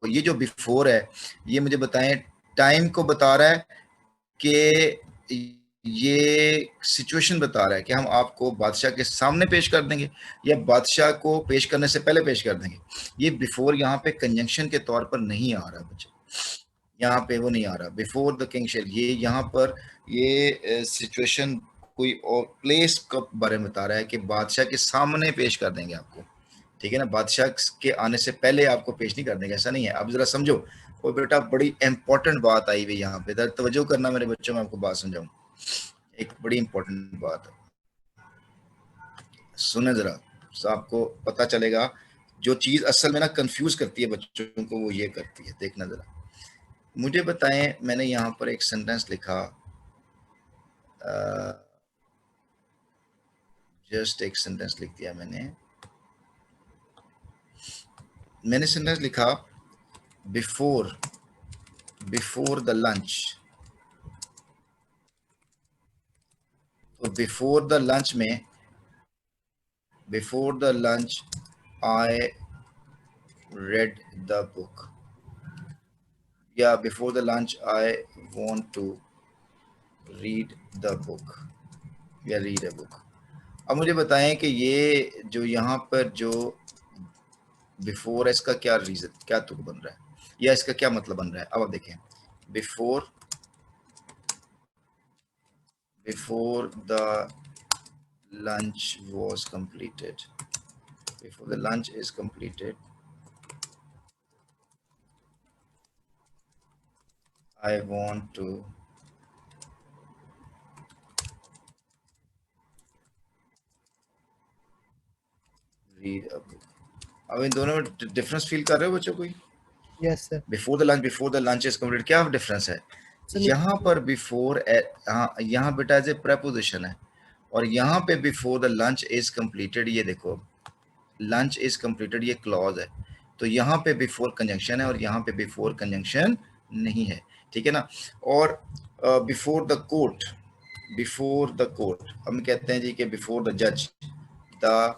ये जो बिफोर है ये मुझे बताएं टाइम को बता रहा है कि ये सिचुएशन बता रहा है कि हम आपको बादशाह के सामने पेश कर देंगे या बादशाह को पेश करने से पहले पेश कर देंगे। ये बिफोर यहाँ पे कंजंक्शन के तौर पर नहीं आ रहा बच्चे, यहाँ पे वो नहीं आ रहा। बिफोर द किंग शेल, ये यहाँ पर ये सिचुएशन कोई और प्लेस का बारे में बता रहा है कि बादशाह के सामने पेश कर देंगे आपको, ठीक है ना। बादशाह के आने से पहले आपको पेश नहीं कर देंगे, ऐसा नहीं है। अब जरा समझो, और बेटा बड़ी इंपॉर्टेंट बात आई हुई यहाँ पे, तवज्जो करना मेरे बच्चों, में आपको बात समझाऊं, एक बड़ी इंपॉर्टेंट बात है, सुने जरा, तो आपको पता चलेगा। जो चीज असल में ना कंफ्यूज करती है बच्चों को, वो ये करती है। देखना जरा, मुझे बताएं, मैंने यहाँ पर एक सेंटेंस लिखा, जस्ट एक सेंटेंस लिख दिया मैंने सेंटेंस लिखा बिफोर द लंच। तो बिफोर द लंच में, before the lunch I read the book, या before the lunch I want to read the book, या read a book। अब मुझे बताएं कि ये जो यहाँ पर जो बिफोर है, इसका क्या रीजन, क्या तुक बन रहा है, या इसका क्या मतलब बन रहा है। अब आप देखें, before the lunch was completed, before the lunch is completed, I want to read a book। अब इन दोनों में डिफरेंस फील कर रहे हो बच्चों कोई? Yes sir. Before the lunch is complete, क्या डिफरेंस है? यहाँ पर बिफोर, हाँ यहाँ बेटा एज ए प्रेपोजिशन है, और यहाँ पे before the lunch is completed, ये देखो लंच इज कंप्लीटेड ये क्लॉज है। तो यहाँ पे बिफोर कंजंक्शन है और यहाँ पे बिफोर कंजंक्शन नहीं है, ठीक है ना। और बिफोर द कोर्ट, हम कहते हैं जी कि बिफोर द जज, the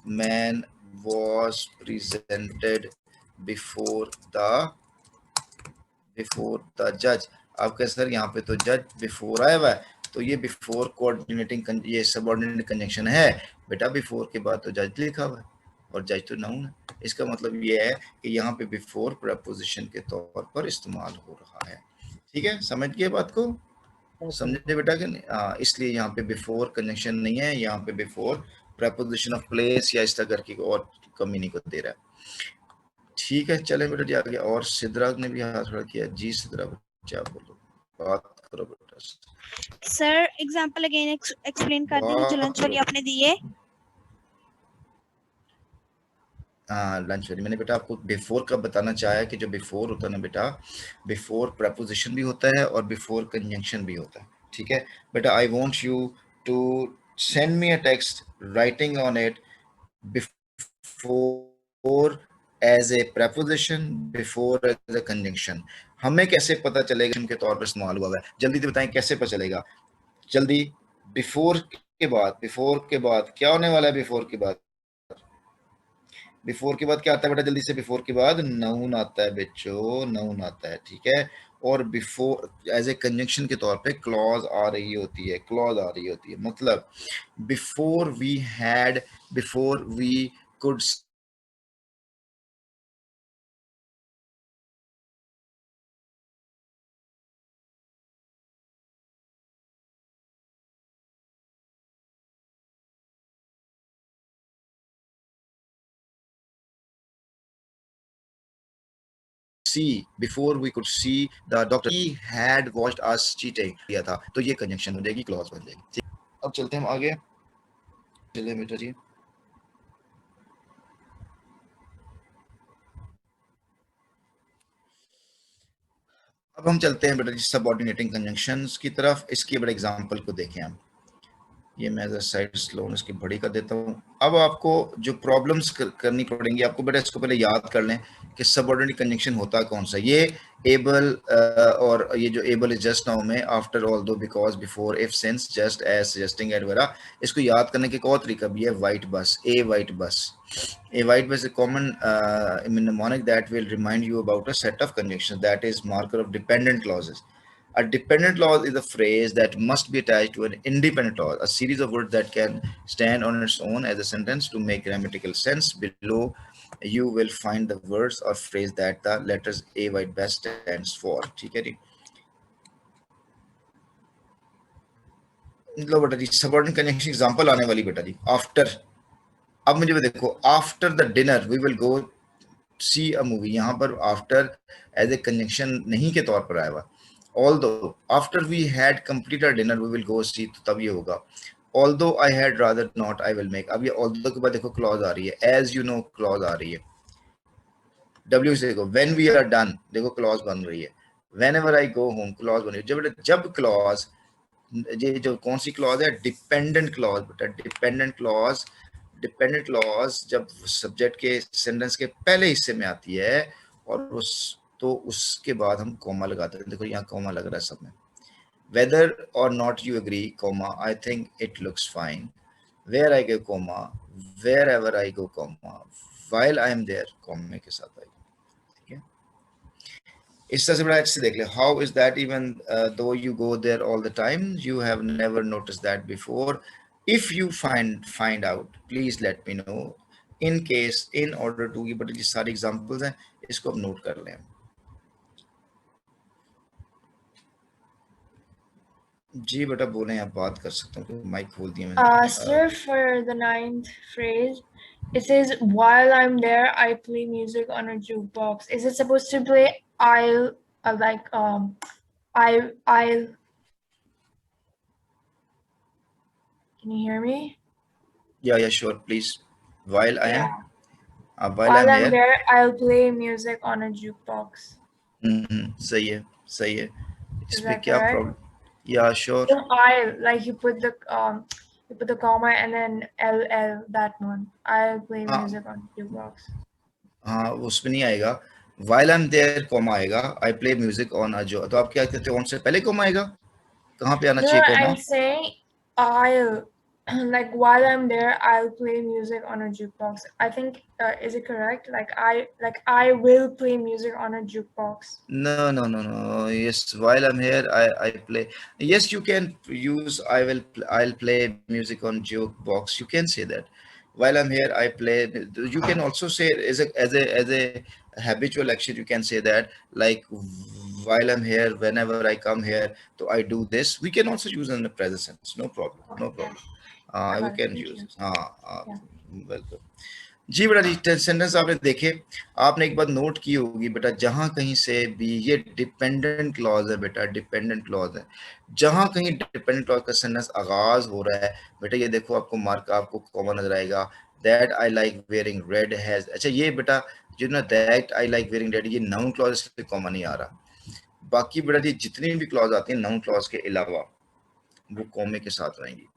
man was presented before the judge। आपके सर यहाँ पे तो जज बिफोर आया हुआ है, तो ये बिफोर कोऑर्डिनेटिंग, ये सबऑर्डिनेट कंजंक्शन है बेटा। बिफोर के बाद तो जज लिखा हुआ है, और जज तो नाउन है। इसका मतलब ये है कि यहाँ पे बिफोर प्रपोजिशन के तौर पर इस्तेमाल हो रहा है, ठीक है। समझ गए बात को, समझे बेटा कि नहीं? इसलिए यहाँ पे बिफोर कंजंक्शन नहीं है, यहाँ पे बिफोर प्रपोजिशन ऑफ प्लेस या इस तरह की और कमी को दे रहा है, ठीक है। चले बेटा जी आगे। और सिद्रा ने भी हाथ खड़ा किया। जी सिद्रा बच्चा बोलो, बात करो बेटा। सर एग्जांपल अगेन एक्सप्लेन कर देंगे जो लंच वाली आपने दी है। हाँ लंच वाली मैंने बेटा आपको बिफोर का बताना चाहा कि जो बिफोर होता है ना बेटा, बिफोर प्रपोजिशन भी होता है और बिफोर कंजंक्शन भी होता है, ठीक है बेटा। I want you to send me a text writing on it before as a preposition, before as a conjunction. हमें कैसे पता चलेगा इनके तौर पर इस्तेमाल हुआ है, जल्दी से बताएं कैसे पता चलेगा जल्दी। बिफोर के बाद क्या होने वाला है? बिफोर के बाद क्या आता है बेटा? जल्दी से, बिफोर के बाद नाउन आता है बच्चों, नाउन आता है, ठीक है। और बिफोर एज ए कंजंक्शन के तौर पे क्लॉज आ रही होती है, मतलब before we could see, before we could see the doctor, he had watched us cheating किया था, तो ये कंजंक्शन हो जाएगी, क्लॉज बन जाएगी, ठीक। अब चलते हैं हम आगे, चलिए बेटा जी। अब हम चलते हैं बेटा जी सबऑर्डिनेटिंग कंजंक्शंस की तरफ। इसकी बड़े एग्जांपल को देखें हम। ये मैं साइड स्लो इसकी बड़ी कर देता हूँ। अब आपको जो प्रॉब्लम्स करनी पड़ेंगी आपको, बेटा इसको पहले याद कर लें कि सबऑर्डिनेट कंजंक्शन होता कौन सा। ये एबल और ये जो एबल इज जस्ट नाउ में after all though because before if since just as suggesting at वगैरह, इसको याद करने के एक और तरीका भी है, वाइट बस, ए वाइट बस। A white bus is a common mnemonic that will remind you about a set of conjunctions that is marker of dependent clauses. A dependent clause is a phrase that must be attached to an independent clause, a series of words that can stand on its own as a sentence to make grammatical sense. Below, you will find the words or phrase that the letters A white bus stands for. ठीक है जी। लो बेटा जी, subordinate conjunction example आने वाली बेटा जी, after. अब मुझे भी देखो, after the dinner we will go see a movie, यहाँ पर आफ्टर एज ए कंजंक्शन नहीं के तौर पर आया हुआ। Although, after we had complete our dinner we will go see, तो तब ये होगा although I had rather not I will make. अब ये ऑल्दो के बाद देखो क्लॉज आ रही है, एज यू नो क्लॉज आ रही है। डब्ल्यू से देखो, व्हेन वी आर डन देखो क्लॉज बन रही है, when ever I go home clause बन रही है। जब क्लॉज, ये जो कौन सी क्लॉज है, डिपेंडेंट क्लॉज बेटा, डिपेंडेंट क्लॉज। डिपेंडेंट क्लॉज जब सब्जेक्ट के सेंटेंस के पहले हिस्से में आती है और उस, तो उसके बाद हम कॉमा लगाते हैं। देखो यहाँ कॉमा लग रहा है सब में। वेदर और not you agree comma, I think it looks fine, where I go comma, wherever I go comma, while I am there comma के साथ आई। ठीक है, इस तरह से बड़ा अच्छे देख ले। How is that even though you go there all the time, you have never notice that before, if you find out please let me know, in case, in order to, ये बड़े सारे एग्जांपल्स हैं, इसको अब note कर लें। जी बेटा बोलें, आप बात कर सकते हो, माइक खोल दिया मैंने। Sir, for the 9th phrase, it says, while I'm there, I play music on a jukebox. Is it supposed to play I'll, I'll, can you hear me? Yeah, sure, please. While I am, Yeah. while While I'm I'm here, there, I'll play music on a jukebox. सही है, सही है। Is इस पे that क्या correct? Problem? या sure. So like you put the comma and then LL, that one. I'll play हाँ music on jukebox. हाँ, उसमें नहीं आएगा, while I'm there कॉमा आएगा, I play music on a जो, तो आप क्या कहते हो, कौन से पहले कॉमा आएगा, कहाँ पे आना No, चाहिए comma? I'm saying I'll like while I'm there, I'll play music on a jukebox. I think is it correct? Like I will play music on a jukebox. No. Yes, while I'm here, I play. Yes, you can use I'll play music on jukebox. You can say that. While I'm here, I play. You can also say as a habitual action. You can say that, like while I'm here, whenever I come here, so I do this. We can also use in the present sense. No problem. No Okay. problem. I We got it. can Thank use you. it. Yeah. Welcome. जी बेटा जी, sentence आपने देखे। आपने एक बात note की होगी बेटा, जहां कहीं से भी, ये डिपेंडेंट क्लॉज है बेटा, डिपेंडेंट क्लॉज है। जहां कहीं डिपेंडेंट क्लॉज का सेंटेंस आगाज हो रहा है बेटा, ये देखो आपको मार्क, आपको कॉमन नजर आएगा, that I like wearing red has. अच्छा ये बेटा जो ना, that I like wearing red, ये नाउन क्लॉज, इसलिए कॉमन नहीं आ रहा। बाकी बेटा जी जितनी भी क्लॉज आती है नाउन क्लॉज के अलावा, वो कॉमे के साथ रहेंगी।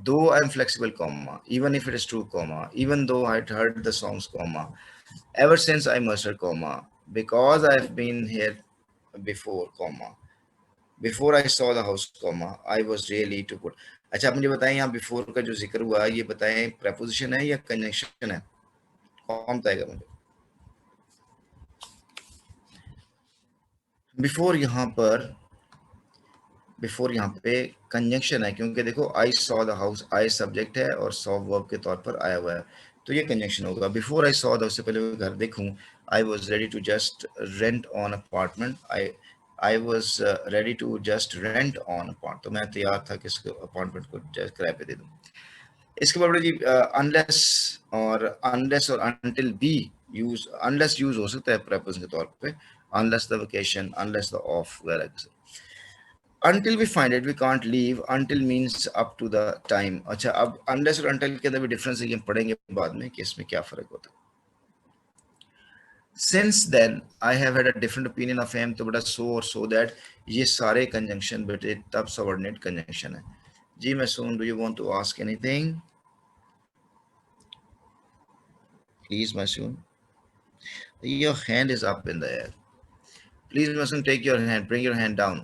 Though I'm flexible, comma, even if it is true, comma, even though I'd heard the songs, comma, ever since I mastered, comma, because I've been here before, comma, before I saw the house, comma, I was really to put। अच्छा आप मुझे बताएं, यहाँ before का जो जिक्र हुआ है, ये बताएं प्रेपोजिशन है या कंजंक्शन है, कौन बताएगा मुझे? बिफोर यहाँ पर, बिफोर यहाँ पे कंजंक्शन है, क्योंकि देखो I saw the house, I subject है और सॉ वर्ब के तौर पर आया हुआ है, तो ये कंजंक्शन होगा। बिफोर आई सॉ द, उससे पहले मैं घर देखूं, I was ready to just rent an apartment, I was ready to just rent an apartment, तो मैं तैयार था कि इसको अपार्टमेंट को जस्ट किराए पे दे दूं। इसके बाद जी अनलेस और until B use, unless use हो सकता है प्रेपोजिशन के तौर पे, unless the vacation, unless the of वगैरह। Until we find it, we can't leave. Until means up to the time. अच्छा अब unless और until के अंदर भी डिफरेंस है, ये पढ़ेंगे बाद में कि इसमें क्या फर्क होता है। Since then, I have had a different opinion of him, तो बेटा so और so that, ये सारे कंजंक्शन बेटे तब सबऑर्डिनेट कंजंक्शन है जी Masoon, do you want to ask anything? Please Masoon, your hand is up in the air. Please Masoon, take your hand, bring your hand down.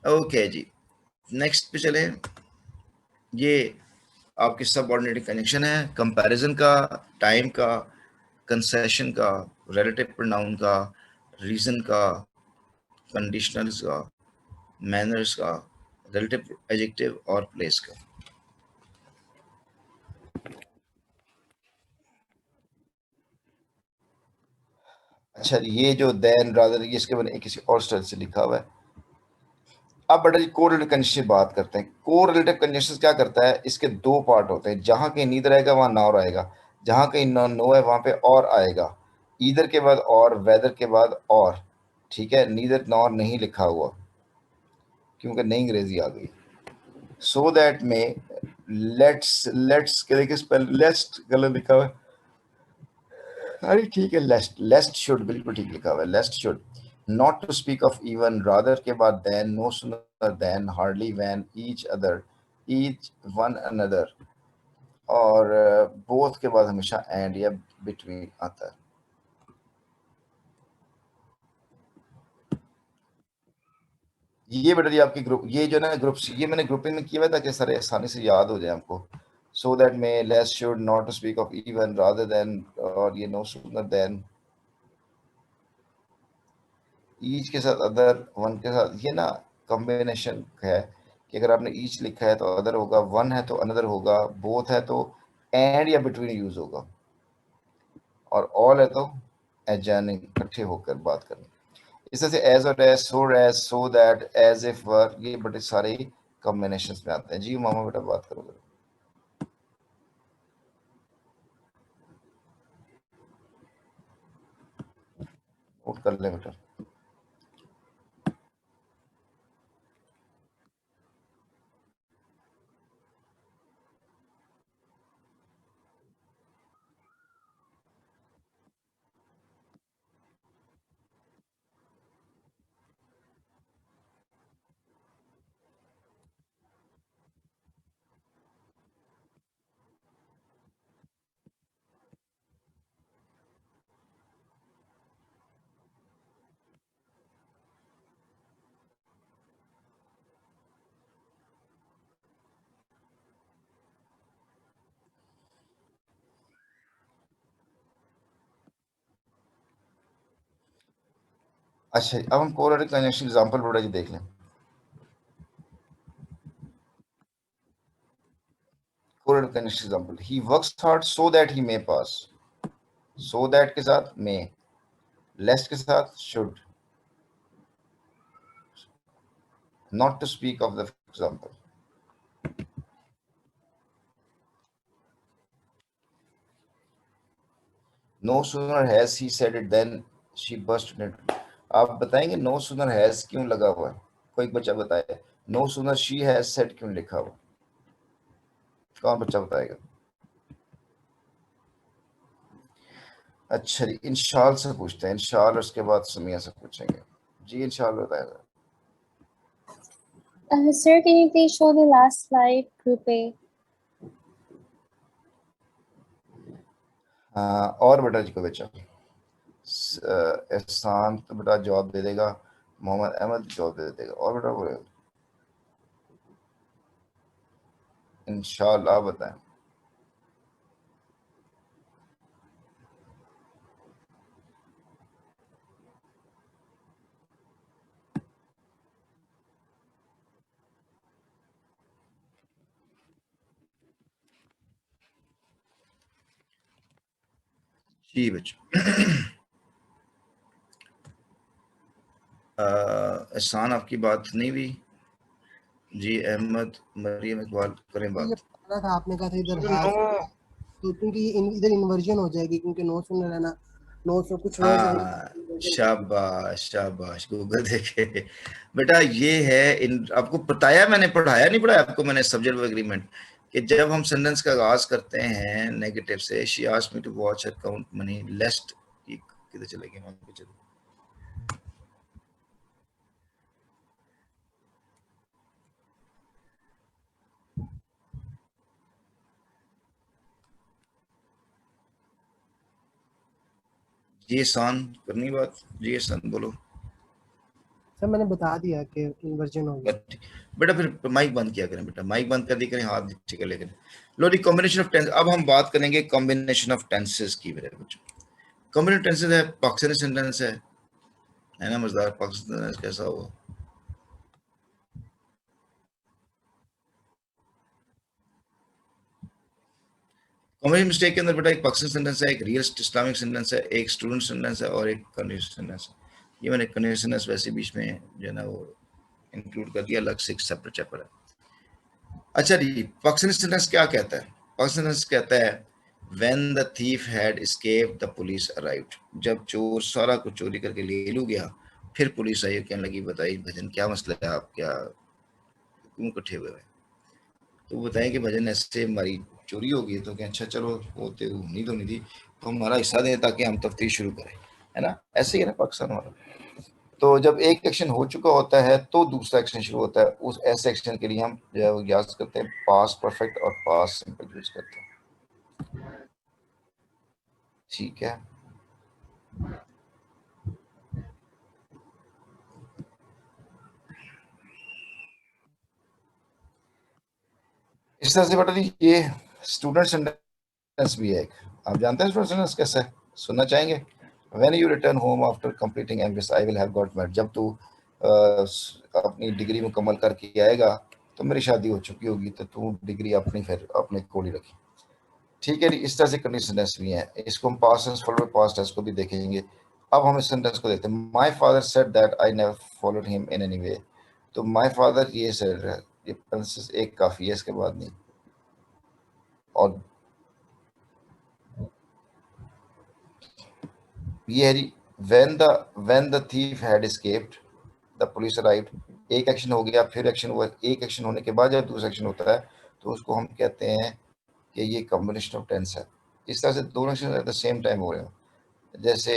Okay जी, next पे चले। ये आपके सबऑर्डिनेट कनेक्शन है, comparison का, time का, concession का, relative pronoun का, रीजन का, कंडीशनल्स का, मैनर्स का, रिलेटिव एडजेक्टिव और प्लेस का। अच्छा, ये जो देन रादर, ये इसके मैंने किसी और स्टाइल से लिखा हुआ है। अब बेटा जी कोरिलेटिव कंडीशन की बात करते हैं। कोरिलेटिव कंडीशन क्या करता है, इसके दो पार्ट होते हैं। जहां कहीं नीदर आएगा वहां नॉर आएगा, जहां कहीं नो है वहां पे और आएगा। ईदर के बाद और, वेदर के बाद और, ठीक है। नीदर नॉर नहीं लिखा हुआ क्योंकि नई अंग्रेजी आ गई। सो दैट में लेट्स के देखिए स्पेल लेस्ट गलत लिखा हुआ है। अरे ठीक है, लेस्ट, लेस्ट शुड बिल्कुल ठीक लिखा हुआ है, lest should. Not to speak of even, rather के बाद than, no sooner than, hardly when, each other, each one another, और बोथ के बाद हमेशा एंड या बिटवीन आता है। ये बेटा जी आपकी ग्रुप, ये जो ना ग्रुप्स, ये मैंने ग्रुपिंग में किया हुआ ताकि सारे आसानी से याद हो जाए हमको। सो दैट में lest should, not to speak of even, rather than, और ये नो सूनर देन, ईच के साथ अदर, वन के साथ, ये ना कॉम्बिनेशन है कि अगर आपने ईच लिखा है तो अदर होगा, वन है तो अनदर होगा, बोथ है तो एंड या बिटवीन यूज होगा, और ऑल है तो एडजॉइनिंग, इकट्ठे होकर बात करनी। इस तरह से एज और as, so that, as if, were, ये बड़े सारे कॉम्बिनेशन में आते हैं। जी मामा बेटा बात करोगे, नोट कर ले बेटा। अच्छा, अब हम कोरिलेटिव कंजंक्शन एग्जांपल बेटा जी देख लें। Correlative conjunction example, he works hard so that he may pass, so that के साथ मे, लेस्ट के साथ should, not to speak of the example. No sooner has he said it than she burst into, आप बताएंगे no sooner has क्यों लगा हुआ है? कोई बच्चा बताए। No sooner she has said क्यों लिखा हुआ? कौन बच्चा बताएगा? अच्छा जी, इंशाल से पूछते हैं, इंशाल, उसके बाद सुमिया से पूछेंगे। जी इंशाल बताएगा। Sir, can you please show the last slide, Group A? और बेटा जी को बच्चा एहसान तो बेटा जवाब दे देगा, मोहम्मद अहमद जवाब दे देगा, और बेटा बोले इंशाल्लाह बताएं। जी बच्चों, एहसान आपकी बात नहीं हुई। जी अहमद, मरियम इकबाल करें ये बात। बताना था आपने कहा था इधर हैज, तो क्योंकि इधर इन्वर्जन हो जाएगी, क्योंकि नो सुन रहा ना, नो से कुछ वर्ड। शाबाश शाबाश, गूगल देखे बेटा। ये है आपको बताया, मैंने पढ़ाया नहीं पढ़ाया आपको मैंने सब्जेक्ट एग्रीमेंट, कि जब हम सेंटेंस का आगाज करते हैं नेगेटिव से, she asked me to watch her count money lest, किधर चले गए वहां पे, चलो जी सान करनी बात, जी सान बोलो। सर मैंने बता दिया कि इन्वर्जन हो गया। बट बेटा फिर माइक बंद किया करें, बेटा माइक बंद कर दी करें, हाथ नीचे कर ले करें। लो जी, कॉम्बिनेशन ऑफ टेंस। अब हम बात करेंगे कॉम्बिनेशन ऑफ टेंसेस की मेरे बच्चों। कॉम्बिनेशन टेंसेस है, पाकिस्तानी सेंटेंस है ना मजेदार। पाकिस्तानी सेंटेंस कैसा होगा? कॉम्बिनेशन मिस्टेक के अंदर बेटा एक पाकिस्तानी सेंटेंस है, एक रियल इस्लामिक सेंटेंस है, एक स्टूडेंट सेंटेंस है और एक कंडीशन सेंटेंस है। ये मैंने कंडीशन सेंटेंस वैसे बीच में जो है ना वो इंक्लूड कर दिया, अलग से एक सेपरेट चैप्टर है। अच्छा जी, पाकिस्तानी सेंटेंस क्या कहता है? पाकिस्तानी सेंटेंस कहता है when the thief had escaped the police arrived। जब चोर सारा कुछ चोरी करके ले लू गया, फिर पुलिस आई और कहने लगी बताइए भजन क्या मसला है, आप क्या क्यों इकट्ठे हुए हैं? तो बताएं कि भजन ऐसे हमारी चोरी हो गई। तो क्या अच्छा चलो होते होनी तो नहीं थी, तो हमारा हिस्सा दें ताकि हम तफ्तीश शुरू करें, है ना? ऐसे ही है ना पाकिस्तान वाला। तो जब एक एक्शन हो चुका होता है तो दूसरा एक्शन शुरू होता है। उस ऐसे एक्शन के लिए हम जो है वो याद करते हैं पास्ट परफेक्ट और पास्ट सिंपल यूज करते हैं। ठीक है, इस तरह से बेटा जी ये स्टूडेंट सेंटेंस भी है एक। आप जानते हैं स्टूडेंट सेंटेंस कैसे है? सुनना चाहेंगे? When you return home after completing MBS I will have got married. जब तू अपनी डिग्री मुकम्मल करके आएगा तो मेरी शादी हो चुकी होगी, तो तू डिग्री अपनी फिर अपने कोल ही रखी। ठीक है, इस तरह से कंडीशन सेंटेंस भी है। इसको हम past tense followed by past tense को भी देखेंगे। अब हम इस सेंटेंस को देखते हैं। My father said that I never followed him in any way. तो माय फादर ये सेड है, ये पेंसिस एक काफी है, इसके बाद नहीं। और ये है जी when the thief had escaped the police arrived। एक एक्शन हो गया, फिर एक्शन हुआ। एक एक्शन होने के बाद जब दूसरा एक्शन होता है तो उसको हम कहते हैं कि ये कॉम्बिनेशन ऑफ टेंस है। इस तरह से दोनों action at the same time हो रहे हैं। जैसे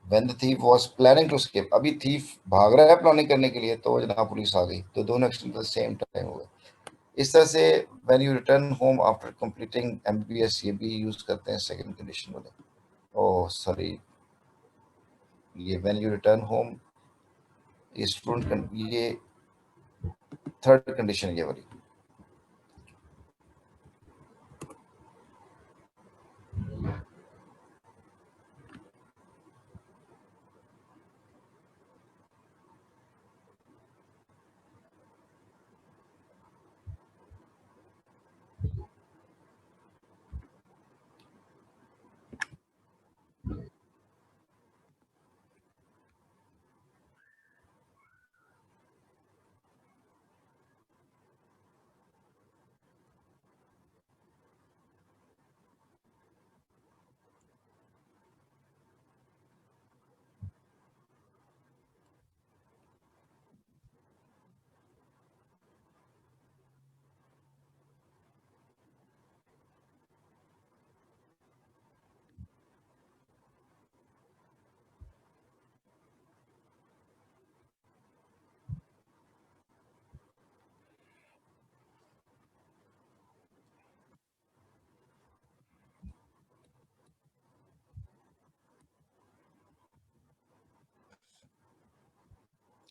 when the thief was planning to escape, अभी थीफ भाग रहा है प्लानिंग करने के लिए, तो जनाब पुलिस आ गई। तो दोनों action at the same time हुए। इस तरह से when you return home after completing MBBS ये भी यूज करते हैं सेकंड कंडीशन वाले। ओह सॉरी, ये व्हेन यू रिटर्न होम ये स्टूडेंट, ये थर्ड कंडीशन ये वाली।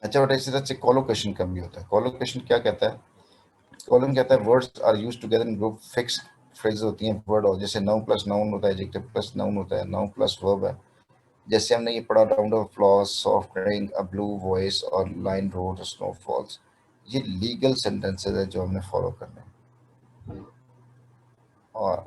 अच्छा बेटा, इसी तरह से कोलोकेशन का भी होता है। कोलोकेशन क्या कहता है? कॉलम कहता है words are used together in group. Fixed phrases होती हैं वर्ड, और जैसे नाउन प्लस नाउन होता है, एडजेक्टिव प्लस नाउन होता है, नाउन प्लस वर्ब है। जैसे हमने ये पढ़ा round of floss, soft rain, a blue voice और लाइन रोड, स्नो फॉल्स। ये लीगल सेंटेंसेस है जो हमने फॉलो करने हैं। और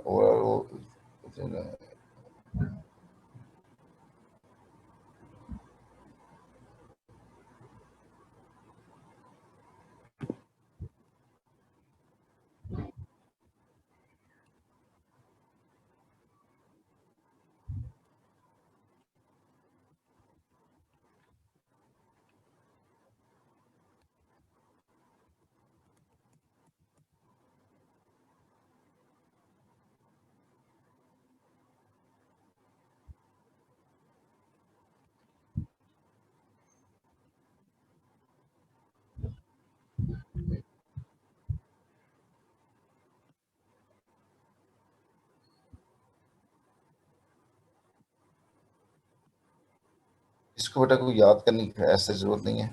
इसको बेटा कोई याद करने की ऐसे जरूरत नहीं है,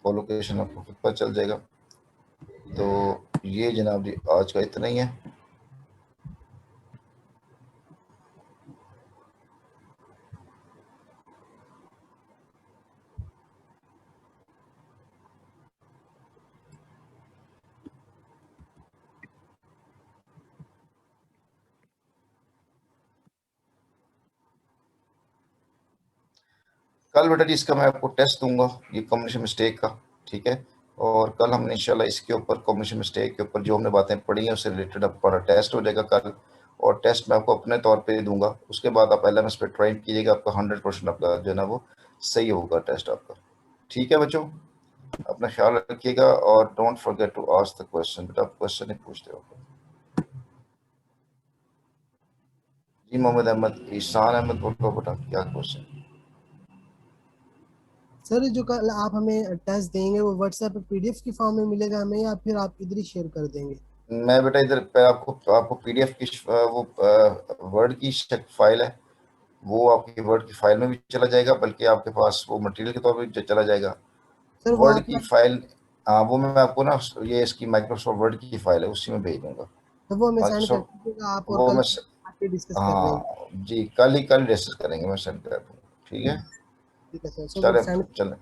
कोलोकेशन आपको खुद पता चल जाएगा। तो ये जनाब जी आज का इतना ही है। कल बेटा जी इसका मैं आपको टेस्ट दूंगा, ये कॉम्बिनेशन मिस्टेक का, ठीक है। और कल हमने इंशाल्लाह इसके ऊपर कॉम्बिनेशन मिस्टेक के ऊपर जो हमने बातें पढ़ी हैं उससे रिलेटेड आपका टेस्ट हो जाएगा कल, और टेस्ट मैं आपको अपने तौर पे दूंगा। उसके बाद आप LMS पे ट्राई कीजिएगा, आपका 100% आपका जो है ना वो सही होगा टेस्ट आपका। ठीक है बच्चों, अपना ख्याल रखिएगा और don't forget to ask the question. बेटा आप क्वेश्चन ही पूछते हो। जी मोहम्मद अहमद, ईशान अहमद बोलो बेटा क्या क्वेश्चन। सर जो कल आप हमें टेस्ट देंगे वो व्हाट्सएप पे PDF की फॉर्म में मिलेगा हमें, या फिर आप इधर ही शेयर कर देंगे? मैं बेटा इधर पे आपको PDF की वो वर्ड की फाइल है, वो आपकी वर्ड की फाइल में भी चला जाएगा, बल्कि आपके पास वो मटेरियल के तौर पे चला जाएगा सर वो वर्ड आप की फाइल। हाँ वो मैं आपको ना ये इसकी माइक्रोसॉफ्ट वर्ड की फाइल है उसी में भेज दूंगा। तो वो हमें सेंड कर माइक्रोसॉफ्ट दीजिएगा आप, और वो कल मैं आके डिस्कस कर लेंगे। हाँ जी कल डिस्कस करेंगे, मैं सेंड कर दूँगा। ठीक है ठीक है सर, सो वो चले सेंड। चले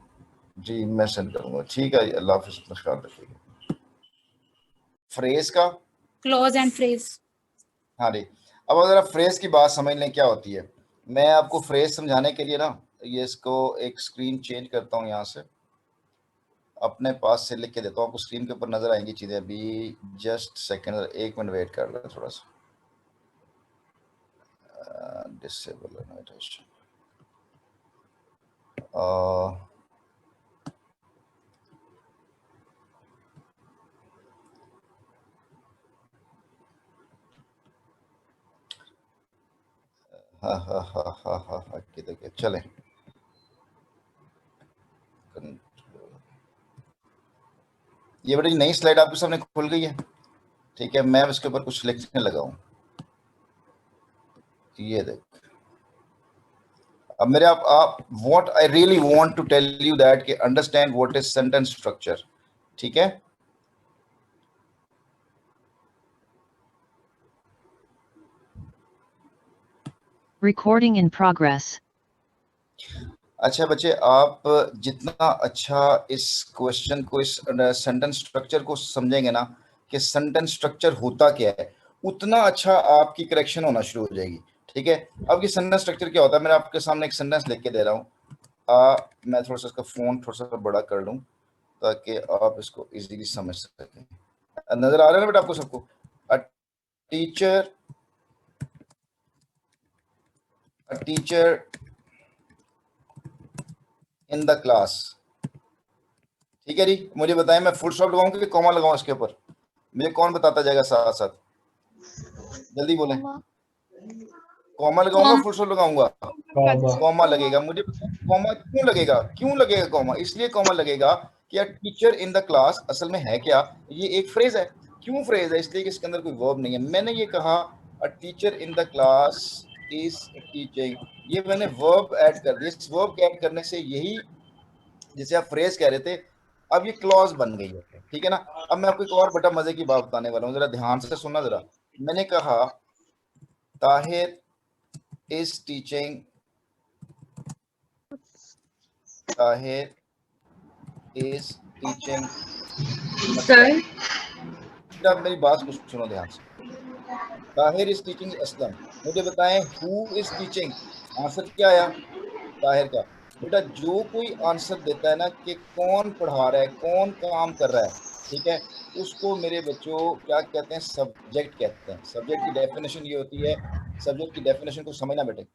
जी मैं सेंड करूँगा। ठीक है अल्लाह हाफिज़, अपना ख्याल रखिएगा। फ्रेज का क्लोज एंड फ्रेज। हाँ जी, अब अगर आप फ्रेज की बात समझ लें क्या होती है, मैं आपको फ्रेज समझाने के लिए ना ये इसको एक स्क्रीन चेंज करता हूँ, यहाँ से अपने पास से लिख के देता हूँ आपको, स्क्रीन के ऊपर नजर आएंगी चीजें। अभी जस्ट सेकंड, 1 मिनट वेट कर लो थोड़ा सा। डिसेबल एनोटेशन, हाँ हाँ हाँ हाँ हाँ हाँ किधर चले। ये बड़ी नई स्लाइड आपके सामने खुल गई है, ठीक है। मैं इसके ऊपर कुछ लिखने लगा हूँ, ये देख। अब मेरे आप what I really want to tell you that कि understand what is sentence structure, ठीक है। Recording in progress. अच्छा बच्चे, आप जितना अच्छा इस क्वेश्चन को, इस सेंटेंस स्ट्रक्चर को समझेंगे ना कि सेंटेंस स्ट्रक्चर होता क्या है, उतना अच्छा आपकी करेक्शन होना शुरू हो जाएगी, ठीक है। अब ये सेंटेंस स्ट्रक्चर क्या होता है, मैं आपके सामने एक सेंटेंस लिख के दे रहा हूँ। मैं थोड़ा सा इसका फोन थोड़ा सा बड़ा कर लूँ ताकि आप इसको इजीली समझ सकें। नजर आ रहा है ना बेटा आपको सबको? A teacher in the class, ठीक है जी। मुझे बताएं मैं फुल स्टॉप लगाऊं कि कॉमा लगाऊं इसके ऊपर, मुझे कौन बताता जाएगा साथ साथ, जल्दी बोलें। कॉमा लगाऊंगा फुल स्टॉप लगाऊंगा? कॉमा लगेगा। मुझे कॉमा क्यों लगेगा, क्यों लगेगा कॉमा? इसलिए कॉमा लगेगा कि यार टीचर इन द क्लास असल में है क्या, ये एक फ्रेज है। क्यों फ्रेज है? इसलिए कि इसके अंदर कोई वर्ब नहीं है। मैंने ये कहा a teacher in the class is teaching, ये मैंने वर्ब ऐड कर दिया। इस वर्ब के ऐड करने से यही जिसे आप फ्रेज कह रहे थे, अब ये क्लॉज बन गई है, ठीक है ना। अब मैं आपको एक और बड़ा मजे की बात बताने वाला हूँ, जरा ध्यान से सुनना जरा। मैंने कहा Tahir is teaching, Tahir is teaching. Sir अब मेरी बात को सुनो ध्यान से। ताहिर इज टीचिंग असलम, मुझे बताएं हु इज टीचिंग, आंसर क्या आया? ताहिर का। बेटा जो कोई आंसर देता है ना कि कौन पढ़ा रहा है, कौन काम कर रहा है, ठीक है, उसको मेरे बच्चों क्या कहते हैं? सब्जेक्ट कहते हैं। सब्जेक्ट की डेफिनेशन ये होती है, सब्जेक्ट की डेफिनेशन को समझना बेटे,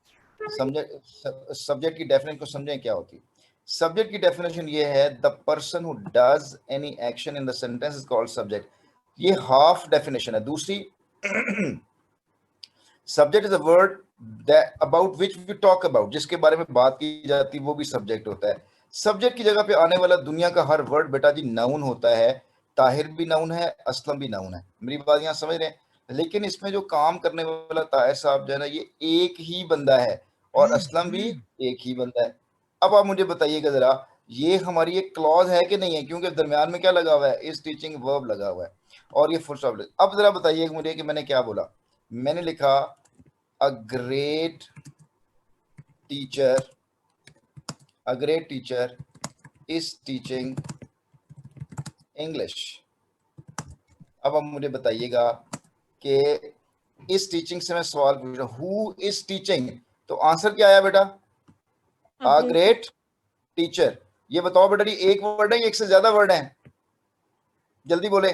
सब्जेक्ट की डेफिनेशन को समझें क्या होती है। सब्जेक्ट की डेफिनेशन ये है, the person who does any action in the sentence is called subject. ये हाफ डेफिनेशन है। दूसरी, subject is a word about which we talk about, जिसके बारे में बात की जाती है वो भी सब्जेक्ट होता है। सब्जेक्ट की जगह पे आने वाला दुनिया का हर वर्ड बेटा जी नाउन होता है। ताहिर भी नाउन है, असलम भी नाउन है, मेरी बात यहाँ समझ रहे हैं। लेकिन इसमें जो काम करने वाला ताहिर साहब जो है ना, ये एक ही बंदा है, और असलम भी एक ही बंदा है। अब आप मुझे बताइएगा जरा, ये हमारी एक क्लॉज है कि नहीं है, क्योंकि दरमियान में क्या लगा हुआ है, इज टीचिंग वर्ब लगा हुआ है और ये फुल स्टॉप। अब जरा बताइएगा मुझे कि मैंने क्या बोला, मैंने लिखा a great teacher, a great teacher is teaching English. अब आप मुझे बताइएगा कि इस टीचिंग से मैं सवाल पूछ रहा हूं, हु इज टीचिंग, तो आंसर क्या आया बेटा, अ ग्रेट टीचर। ये बताओ बेटा, ये एक वर्ड है, एक से ज्यादा वर्ड है, जल्दी बोले,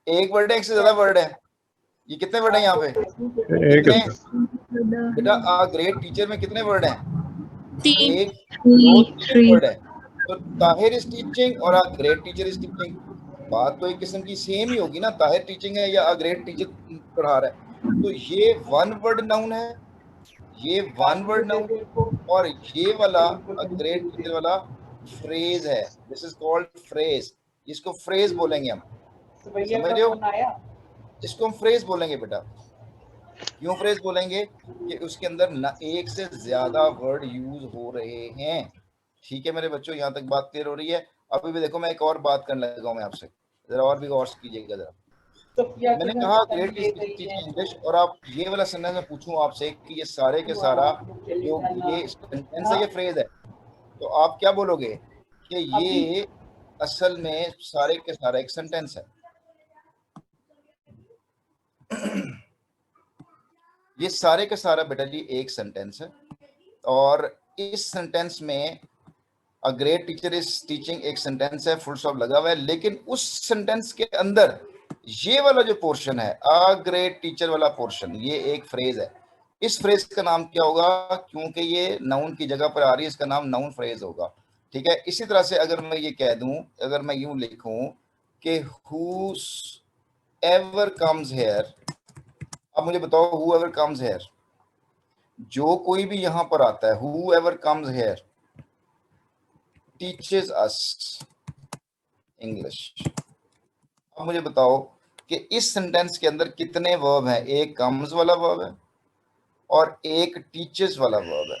एक वर्ड है, एक से ज्यादा वर्ड है, ये कितने वर्ड है यहाँ पे, कितने बेटा, अ ग्रेट टीचर में कितने वर्ड हैं, एक, दो, तीन वर्ड है। तो ताहिर इज टीचिंग और a great teacher is teaching, बात तो एक किस्म की सेम ही होगी ना, ताहिर टीचिंग है या अ ग्रेट टीचर पढ़ा रहा है। तो ये वन वर्ड नाउन है, ये वन वर्ड नाउन, और ये वाला अ ग्रेट टीचर वाला फ्रेज है, दिस इज कॉल्ड फ्रेज, इसको फ्रेज बोलेंगे हम, समझ रहे हो, इसको हम फ्रेज बोलेंगे बेटा। क्यों फ्रेज बोलेंगे, कि उसके अंदर ना एक से ज्यादा वर्ड यूज हो रहे हैं। ठीक है मेरे बच्चों, यहाँ तक बात क्लियर हो रही है। अभी भी देखो मैं एक और बात करने लगा हूं मैं आपसे, जरा और भी गौर कीजिएगा जरा। मैंने कहा ग्रेट टीचिंग इंग्लिश, और आप ये वाला सेंटेंस मैं पूछूं आपसे कि ये सारे के सारा जो ये सेंटेंस है, ये फ्रेज है, तो आप क्या बोलोगे कि ये असल में सारे के सारा एक सेंटेंस है। ये सारे का सारा बेटा जी एक सेंटेंस है, और इस सेंटेंस में a great teacher is teaching एक सेंटेंस है, फुल स्टॉप लगा हुआ है, लेकिन उस सेंटेंस के अंदर ये वाला जो पोर्शन है, अ ग्रेट टीचर वाला पोर्शन, ये एक फ्रेज है। इस फ्रेज का नाम क्या होगा, क्योंकि ये नाउन की जगह पर आ रही है, इसका नाम नाउन फ्रेज होगा। ठीक है, इसी तरह से अगर मैं ये कह दूं, अगर मैं यूं लिखूं कि हु एवर कम्स हेयर, अब मुझे बताओ हु एवर कम्स हेयर, जो कोई भी यहां पर आता है, who ever comes here teaches us English. अब मुझे बताओ कि इस सेंटेंस के अंदर कितने वर्ब हैं, एक कम्स वाला वर्ब है और एक टीचेस वाला वर्ब है।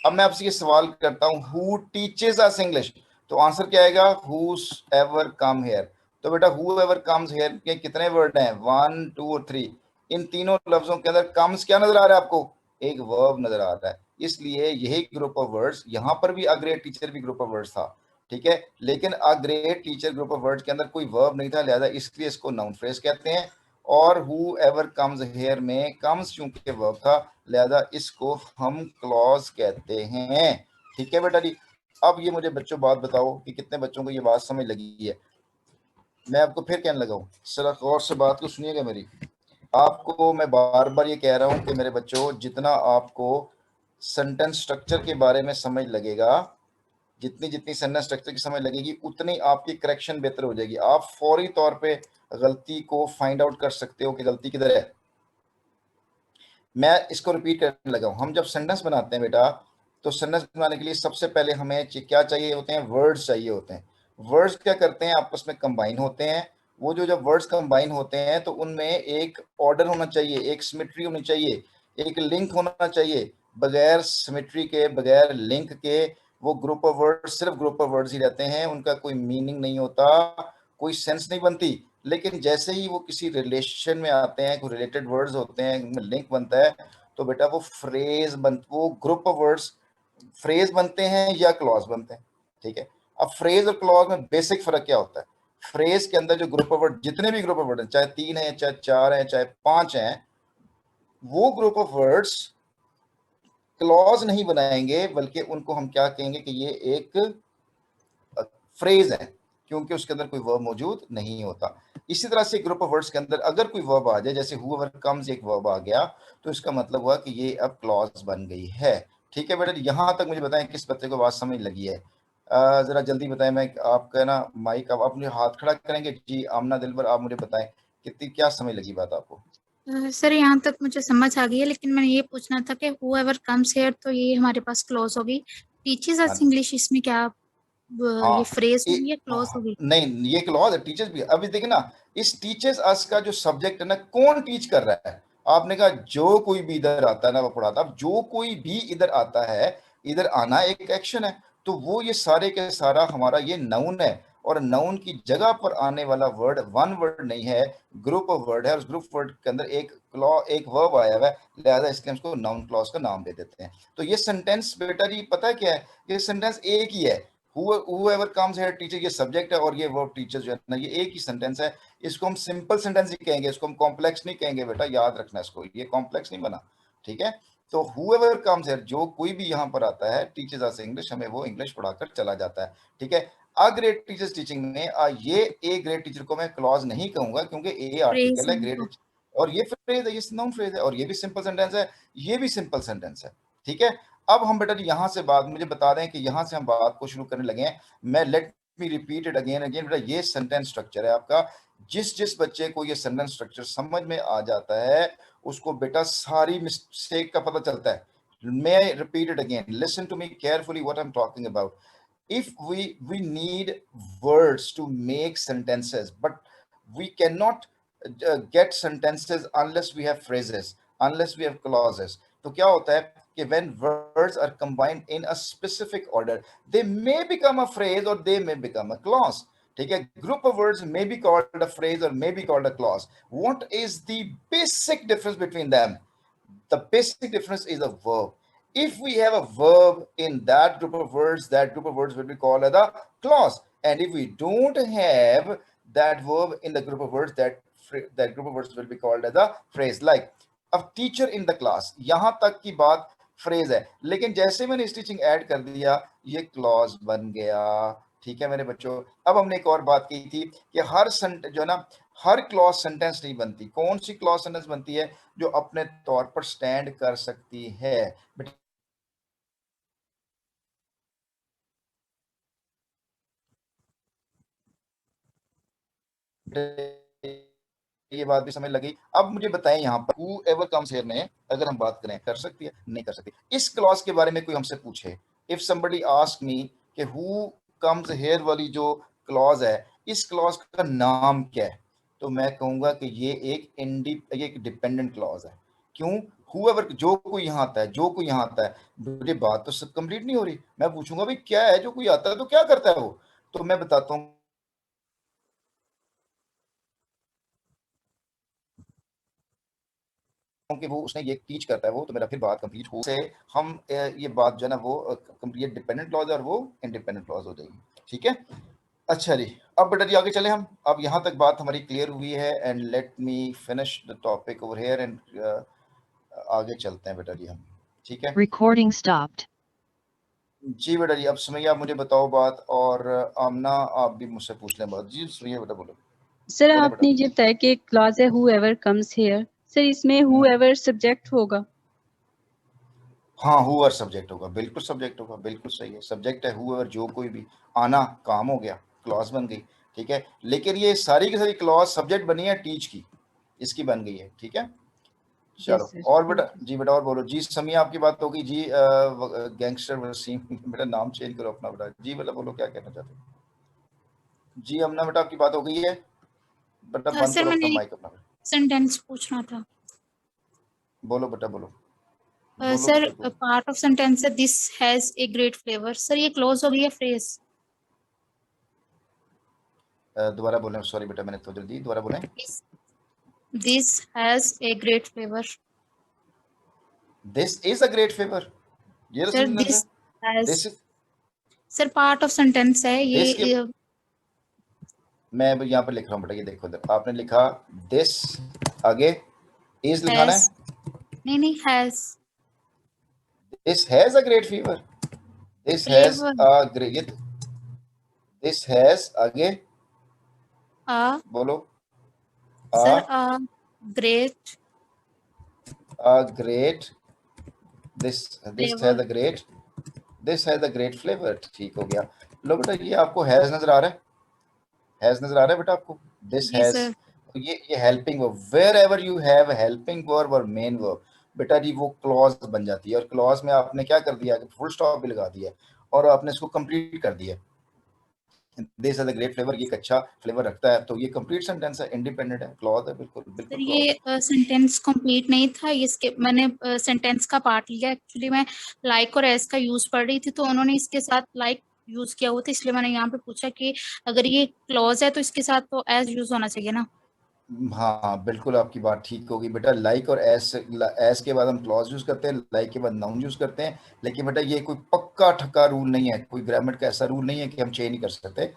अब मैं आपसे ये सवाल करता हूं, हु टीचेस अस इंग्लिश, तो आंसर क्या आएगा, हु एवर कम हेयर। तो बेटा हु एवर कम्स हेयर के कितने वर्ड हैं, 1 2 और 3, इन तीनों लफ्जों के अंदर कम्स क्या नजर आ रहा है आपको, एक वर्ब नजर आ रहा है, इसलिए यही ग्रुप ऑफ वर्ड्स, यहां पर भी अ ग्रेट टीचर भी ग्रुप ऑफ वर्ड्स था, ठीक है, लेकिन a great teacher group of words के अंदर कोई वर्ब नहीं था, लिहाजा इसलिए इसको नाउन फ्रेज कहते हैं। और हु एवर कम्स हेयर में कम्स चूंकि वर्ब था, लिहाजा इसको हम क्लॉज कहते हैं। ठीक है बेटा जी, अब ये मुझे बच्चों बात बताओ कि कितने बच्चों को ये बात समझ लगी है। मैं आपको फिर कहने लगा हूँ, जरा गौर से बात को सुनिएगा मेरी। आपको मैं बार बार ये कह रहा हूँ कि मेरे बच्चों, जितना आपको सेंटेंस स्ट्रक्चर के बारे में समझ लगेगा, जितनी जितनी सेंटेंस स्ट्रक्चर की समझ लगेगी, उतनी आपकी करेक्शन बेहतर हो जाएगी। आप फौरी तौर पे गलती को फाइंड आउट कर सकते हो कि गलती किधर है। मैं इसको रिपीट करने लगा हूं, हम जब सेंटेंस बनाते हैं बेटा, तो सेंटेंस बनाने के लिए सबसे पहले हमें क्या चाहिए होते हैं, वर्ड्स चाहिए होते हैं। वर्ड्स क्या करते हैं, आपस में कंबाइन होते हैं। वो जो जब वर्ड्स कंबाइन होते हैं तो उनमें एक ऑर्डर होना चाहिए, एक सिमेट्री होनी चाहिए, एक लिंक होना चाहिए। बगैर सिमेट्री के, बगैर लिंक के वो ग्रुप ऑफ वर्ड्स सिर्फ ग्रुप ऑफ वर्ड्स ही रहते हैं, उनका कोई मीनिंग नहीं होता, कोई सेंस नहीं बनती। लेकिन जैसे ही वो किसी रिलेशन में आते हैं, कोई रिलेटेड वर्ड्स होते हैं, उनमें लिंक बनता है, तो बेटा वो वो ग्रुप ऑफ वर्ड्स फ्रेज बनते हैं या क्लॉज बनते हैं। ठीक है, अब फ्रेज और क्लॉज में बेसिक फर्क क्या होता है, फ्रेज के अंदर जो ग्रुप ऑफ वर्ड, जितने भी ग्रुप ऑफ वर्ड हैं, चाहे 3 है, चाहे 4 है, चाहे 5 हैं, वो ग्रुप ऑफ वर्ड्स क्लॉज नहीं बनाएंगे, बल्कि उनको हम क्या कहेंगे कि ये एक फ्रेज है, क्योंकि उसके अंदर कोई वर्ब मौजूद नहीं होता। इसी तरह से ग्रुप ऑफ वर्ड्स के अंदर अगर कोई वर्ब आ जाए, जैसे हूएवर कम्स एक वर्ब आ गया, तो इसका मतलब हुआ कि ये अब क्लॉज बन गई है। ठीक है बेटा, यहां तक मुझे बताएं किस बच्चे को बात समझ लगी है, जरा जल्दी बताएं। मैं आपका ना माइक, आप मुझे हाथ खड़ा करेंगे जी। आमना दिलबर, आप मुझे बताएं कितनी क्या समझ लगी बात आपको। सर यहाँ तक मुझे समझ आ गई है, लेकिन मैंने ये पूछना था कि whoever comes here, तो ये हमारे पास क्लॉज होगी। टीचर्स अस इंग्लिश, इसमें क्या ये फ्रेज होगी या क्लॉज होगी? नहीं, ये क्लॉज है, टीचर्स भी। अभी देखिए ना, इस टीचर्स अस का जो सब्जेक्ट है ना, कौन टीच कर रहा है, आपने कहा जो कोई भी इधर आता है ना वो पढ़ाता। अब जो कोई भी इधर आता है, इधर आना एक एक्शन है, तो वो ये सारे के सारा हमारा ये नाउन है, और नाउन की जगह पर आने वाला वर्ड वन वर्ड नहीं है, ग्रुप ऑफ वर्ड है, और उस ग्रुप वर्ड के अंदर एक वर्ब आया हुआ है, लिहाजा इसलिए हम उसको नाउन क्लॉज का नाम दे देते हैं। तो ये सेंटेंस बेटा जी पता है क्या है, ये सेंटेंस एक ही है, whoever comes here टीचर, ये सब्जेक्ट है और ये वर्ब टीचर जो है ना, ये एक ही सेंटेंस है। इसको हम सिंपल सेंटेंस ही कहेंगे, इसको हम कॉम्प्लेक्स नहीं कहेंगे बेटा, याद रखना इसको, ये कॉम्प्लेक्स नहीं बना, ठीक है। तो whoever comes here, जो कोई भी यहाँ पर आता है, टीचर्स अस इंग्लिश, हमें वो इंग्लिश पढ़ाकर चला जाता है, ठीक है। अ ग्रेट टीचर्स टीचिंग में ये ए ग्रेट टीचर को मैं क्लॉज नहीं कहूंगा, क्योंकि ए आर्टिकल है, ग्रेट, और ये फ्रेज है, ये नाउन फ्रेज है, और ये भी सिंपल सेंटेंस है, ये भी सिंपल सेंटेंस है, ठीक है। अब हम बेटा यहाँ से बात, मुझे बता दें कि यहाँ से हम बात को शुरू करने लगे हैं। मैं let me repeat it again बेटा, ये सेंटेंस स्ट्रक्चर है आपका। जिस बच्चे को ये सेंटेंस स्ट्रक्चर समझ में आ जाता है, उसको बेटा सारी मिस्टेक का पता चलता है। May I repeat it again? Listen to me carefully what I'm talking about. If we need words to make sentences, but we cannot get sentences unless we have phrases, unless we have clauses. तो क्या होता है कि when words are combined in a specific order, they may become a phrase or they may become a clause. ठीक है, group of words may be called a phrase or may be called a clause. What is the basic difference between them? The basic difference is a verb. If we have a verb in that group of words will be called as a clause. And if we don't have that verb in the group of words, that group of words will be called as a phrase. Like a teacher in the class, यहाँ तक की बात phrase है, लेकिन जैसे मैंने इस teaching add कर दिया, ये clause बन गया, ठीक है मेरे बच्चों। अब हमने एक और बात की थी कि हर जो है ना, हर क्लॉज सेंटेंस नहीं बनती। कौन सी क्लॉज सेंटेंस बनती है? जो अपने तौर पर स्टैंड कर सकती है। ये बात भी समझ लगी। अब मुझे बताएं यहाँ पर whoever comes here में अगर हम बात करें, कर सकती है? नहीं कर सकती। इस क्लॉज के बारे में कोई हमसे पूछे, इफ somebody ask me कि who comes here वाली जो क्लॉज है, इस क्लॉज का नाम क्या है, तो मैं कहूंगा कि ये एक डिपेंडेंट क्लॉज है। क्यों? whoever, जो कोई यहाँ आता है, जो कोई यहाँ आता है, मुझे बात तो सब कंप्लीट नहीं हो रही। मैं पूछूंगा भाई क्या है, जो कोई आता है तो क्या करता है वो, तो मैं बताता हूँ कि वो उसने ये टीच करता है वो, तो मेरा फिर बात कंप्लीट हो से हम ये बात जो है ना वो कंप्लीट डिपेंडेंट क्लॉज और वो इंडिपेंडेंट क्लॉज हो जाएगी, ठीक है। अच्छा जी, अब बेटा जी आगे चले हम। अब यहाँ तक बात हमारी क्लियर हुई है, and let me finish the topic over here, and आगे चलते हैं बेटा जी हम, ठीक है। Recording stopped. जी बेटा जी, अब सुमैया आप मुझे बताओ बात, और आमना आप भी मुझसे पूछ लें बात। जी सुमैया बेटा बोलो। सर आपने ये बताया कि क्लॉज है whoever comes here, सर इसमें whoever सब्जेक्ट होगा? हाँ, whoever सब्जेक्ट होगा, बिल्कुल सब्जेक्ट होगा, बिल्कुल सही है, सब्जेक्ट है whoever, जो कोई भी, आना काम हो गया, क्लॉज बन गई, ठीक है। लेकिन ये सारी की सारी क्लॉज सब्जेक्ट बनी है टीच की, इसकी बन गई है, ठीक है। चलो और बेटा जी, बेटा और बोलो जी। समिया आपकी बात हो गई जी। गैंगस्टर वसीम बेटा नाम चेंज करो अपना बेटा। जी बेटा बोलो क्या कहना चाहते हो। जी अमना बेटा आपकी बात हो गई है, बेटा बंद करो अपना माइक अपना। सेंटेंस पूछना था। बोलो बेटा बोलो। सर पार्ट ऑफ सेंटेंस है this has a great flavour. Sir ये क्लोज हो गई है फ्रेज? दोबारा बोलें, सॉरी बेटा मैंने तो जल्दी, दोबारा बोलें। This has a great flavor. This is a great flavor. ये Sir, this has. This is. Sir, part of sentence है ये। मैं यहाँ पर लिख रहा हूँ बेटा, ये देखो इधर आपने लिखा this, आगे is लिखाना है। नहीं has. This has a great fever. This has a great. This has आगे बोलो। Sir, great. Great. This has a great. This has a great flavor. ठीक हो गया। लो बेटा ये आपको has नजर आ रहा है? Has नजर आ रहा है बेटा आपको? This has. ये helping verb. Wherever you have helping verb और main verb, बेटा जी वो क्लॉज बन जाती है, और क्लॉज में आपने क्या कर दिया कि फुल स्टॉप भी लगा दिया और आपने इसको कंप्लीट कर दिया। This has a great flavour, ये एक अच्छा फ्लेवर रखता है, तो ये कंप्लीट सेंटेंस है, इंडिपेंडेंट है, क्लॉज है, बिल्कुल सर बिल्कुल ये सेंटेंस कंप्लीट नहीं था, इसके मैंने सेंटेंस का पार्ट लिया। एक्चुअली मैं लाइक और एज का यूज पढ़ रही थी, तो उन्होंने इसके साथ लाइक यूज किया हुआ था, इसलिए मैंने यहाँ पे पूछा कि अगर ये क्लॉज है तो इसके साथ तो एज यूज होना चाहिए ना। हाँ बिल्कुल आपकी बात ठीक होगी बेटा, लाइक और एस के बाद हम क्लॉज यूज करते हैं, लाइक के बाद नाउन यूज करते हैं, लेकिन बेटा ये कोई पक्का ठक्का रूल नहीं है, कोई ग्रामर का ऐसा रूल नहीं है कि हम चेंज नहीं कर सकते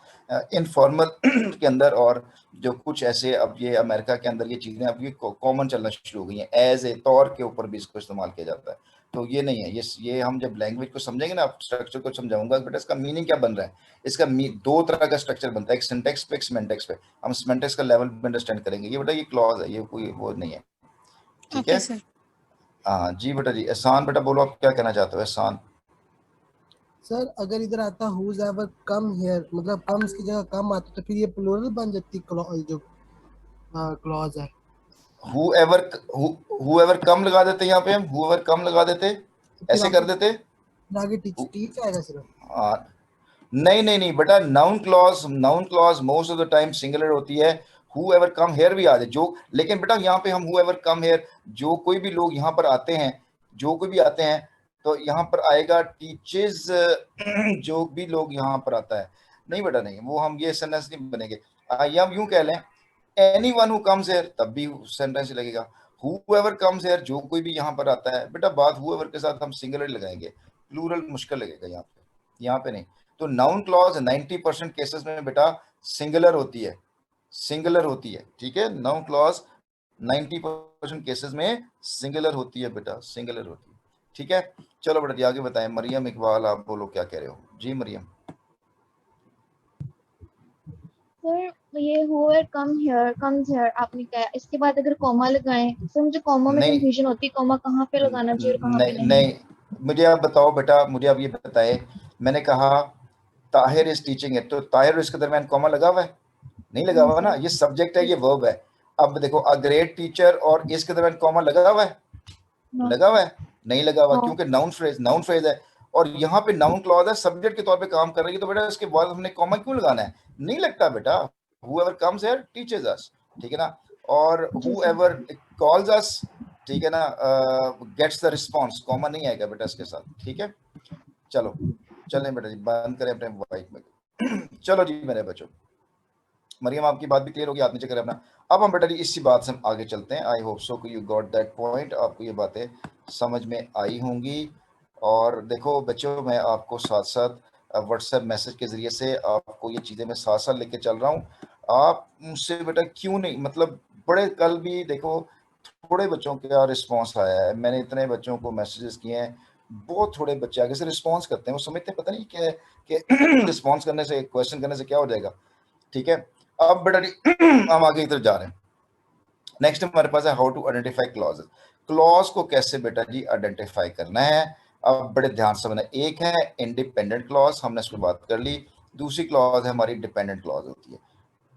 इनफॉर्मल के अंदर। और जो कुछ ऐसे अब ये अमेरिका के अंदर ये चीजें अब ये कॉमन चलना शुरू हो गई हैं, एज ए तौर के ऊपर भी इसको इस्तेमाल किया जाता है, तो ये नहीं है। ये हम जब लैंग्वेज को समझेंगे ना, स्ट्रक्चर को समझाऊंगा बेटा इसका मीनिंग क्या बन रहा है, इसका दो तरह का स्ट्रक्चर बनता है, एक सिंटेक्स पे, एक सिमेंटेक्स पे। हम सिमेंटेक्स का लेवल भी अंडरस्टैंड करेंगे, ये बेटा ये क्लॉज है, ये कोई वो नहीं है, ठीक ओके है। सर। हाँ जी बेटा जी। एहसान बेटा बोलो आप क्या कहना चाहते हो, एहसान। सर अगर इधर आता हुज एवर कम हियर, मतलब कम्स की जगह कम आता तो फिर ये प्लूरल बन जाती जो क्लॉज है। whoever कम लगा देते, यहाँ पे हम whoever कम लगा देते, तो फिर ऐसे कर आगे देते। आगे टीच आएगा सिर्फ। हाँ नहीं नहीं नहीं बेटा, noun clause most of the time singular होती है, whoever कम हेयर भी आ जाए जो, लेकिन बेटा यहाँ पे हम whoever कम हेयर, जो कोई भी लोग यहाँ पर आते हैं, जो कोई भी आते हैं, तो यहाँ पर आएगा टीचर्स, जो भी लोग यहाँ पर आता है, नहीं बेटा नहीं, वो हम ये सेंटेंस नहीं बनेंगे। या हम यूं कह लें एनीवन हु कम्स हियर, तब भी सेंटेंस लगेगा। whoever कम्स हियर, जो कोई भी यहाँ पर आता है, बेटा बात whoever के साथ हम सिंगुलर लगाएंगे, प्लूरल मुश्किल लगेगा यहाँ पे नहीं। तो नाउन क्लॉज 90% केसेस में बेटा सिंगुलर होती है, सिंगुलर होती है, ठीक है। नाउन क्लॉज 90% केसेस में सिंगुलर होती है बेटा, सिंगुलर होती है, ठीक है। चलो बेटा जी आगे बताएं, मरियम इकबाल आप बोलो क्या कह रहे हो जी मरियम। सर ये whoever comes here आपने कहा, इसके बाद अगर कॉमा लगाएं, सर मुझे कॉमा में नहीं कंफ्यूजन होती है, कॉमा कहाँ पे लगाना चाहिए और कहाँ पे नहीं नहीं। नहीं, मुझे आप बताओ बेटा, मुझे आप ये बताए, मैंने कहा ताहिर इज टीचिंग है, तो ताहिर और इसके दरमियान कॉमा लगा हुआ है, नहीं लगा हुआ ना, ये सब्जेक्ट है, ये वर्ब है। अब देखो अ ग्रेट टीचर और इसके दरमियान कॉमा लगा हुआ है, लगा हुआ है, नहीं लगा हुआ, क्योंकि नाउन फ्रेज है, और यहाँ पे नाउन क्लॉज है, सब्जेक्ट के तौर पे काम कर रही है, तो बेटा इसके बाद हमने कॉमा क्यों लगाना है, नहीं लगता बेटा। whoever comes here teaches us, ठीक है ना, और whoever calls us, ठीक है ना, गेट्स द रिस्पॉन्स, कॉमा नहीं आएगा बेटा इसके साथ, ठीक है। चलो चलें बेटा जी, बंद करें अपने वाइट में। चलो जी मेरे बच्चों, मरियम आपकी बात भी क्लियर होगी, आप नीचे करें अपना। अब हम बेटा जी इसी बात से हम आगे चलते हैं, आई होप सो कि यू गॉट दैट पॉइंट, आपको ये बातें समझ में आई होंगी। और देखो बच्चों, मैं आपको साथ साथ व्हाट्सएप मैसेज के ज़रिए से आपको ये चीज़ें मैं साथ साथ लेके चल रहा हूँ। आप मुझसे बेटा क्यों नहीं, मतलब बड़े कल भी देखो थोड़े बच्चों का रिस्पांस आया है, मैंने इतने बच्चों को मैसेजेस किए हैं, बहुत थोड़े बच्चे आगे से रिस्पांस करते हैं, वो समझते पता नहीं क्या है कि रिस्पांस करने से, क्वेश्चन करने से क्या हो जाएगा, ठीक है। अब बेटा हम आगे इधर जा रहे हैं। नेक्स्ट हमारे पास है how to identify clause, clause को कैसे बेटा जी आइडेंटिफाई करना है। अब बड़े ध्यान से समझना, एक है इंडिपेंडेंट क्लॉज, हमने इस पर बात कर ली, दूसरी क्लॉज है हमारी डिपेंडेंट क्लॉज होती है।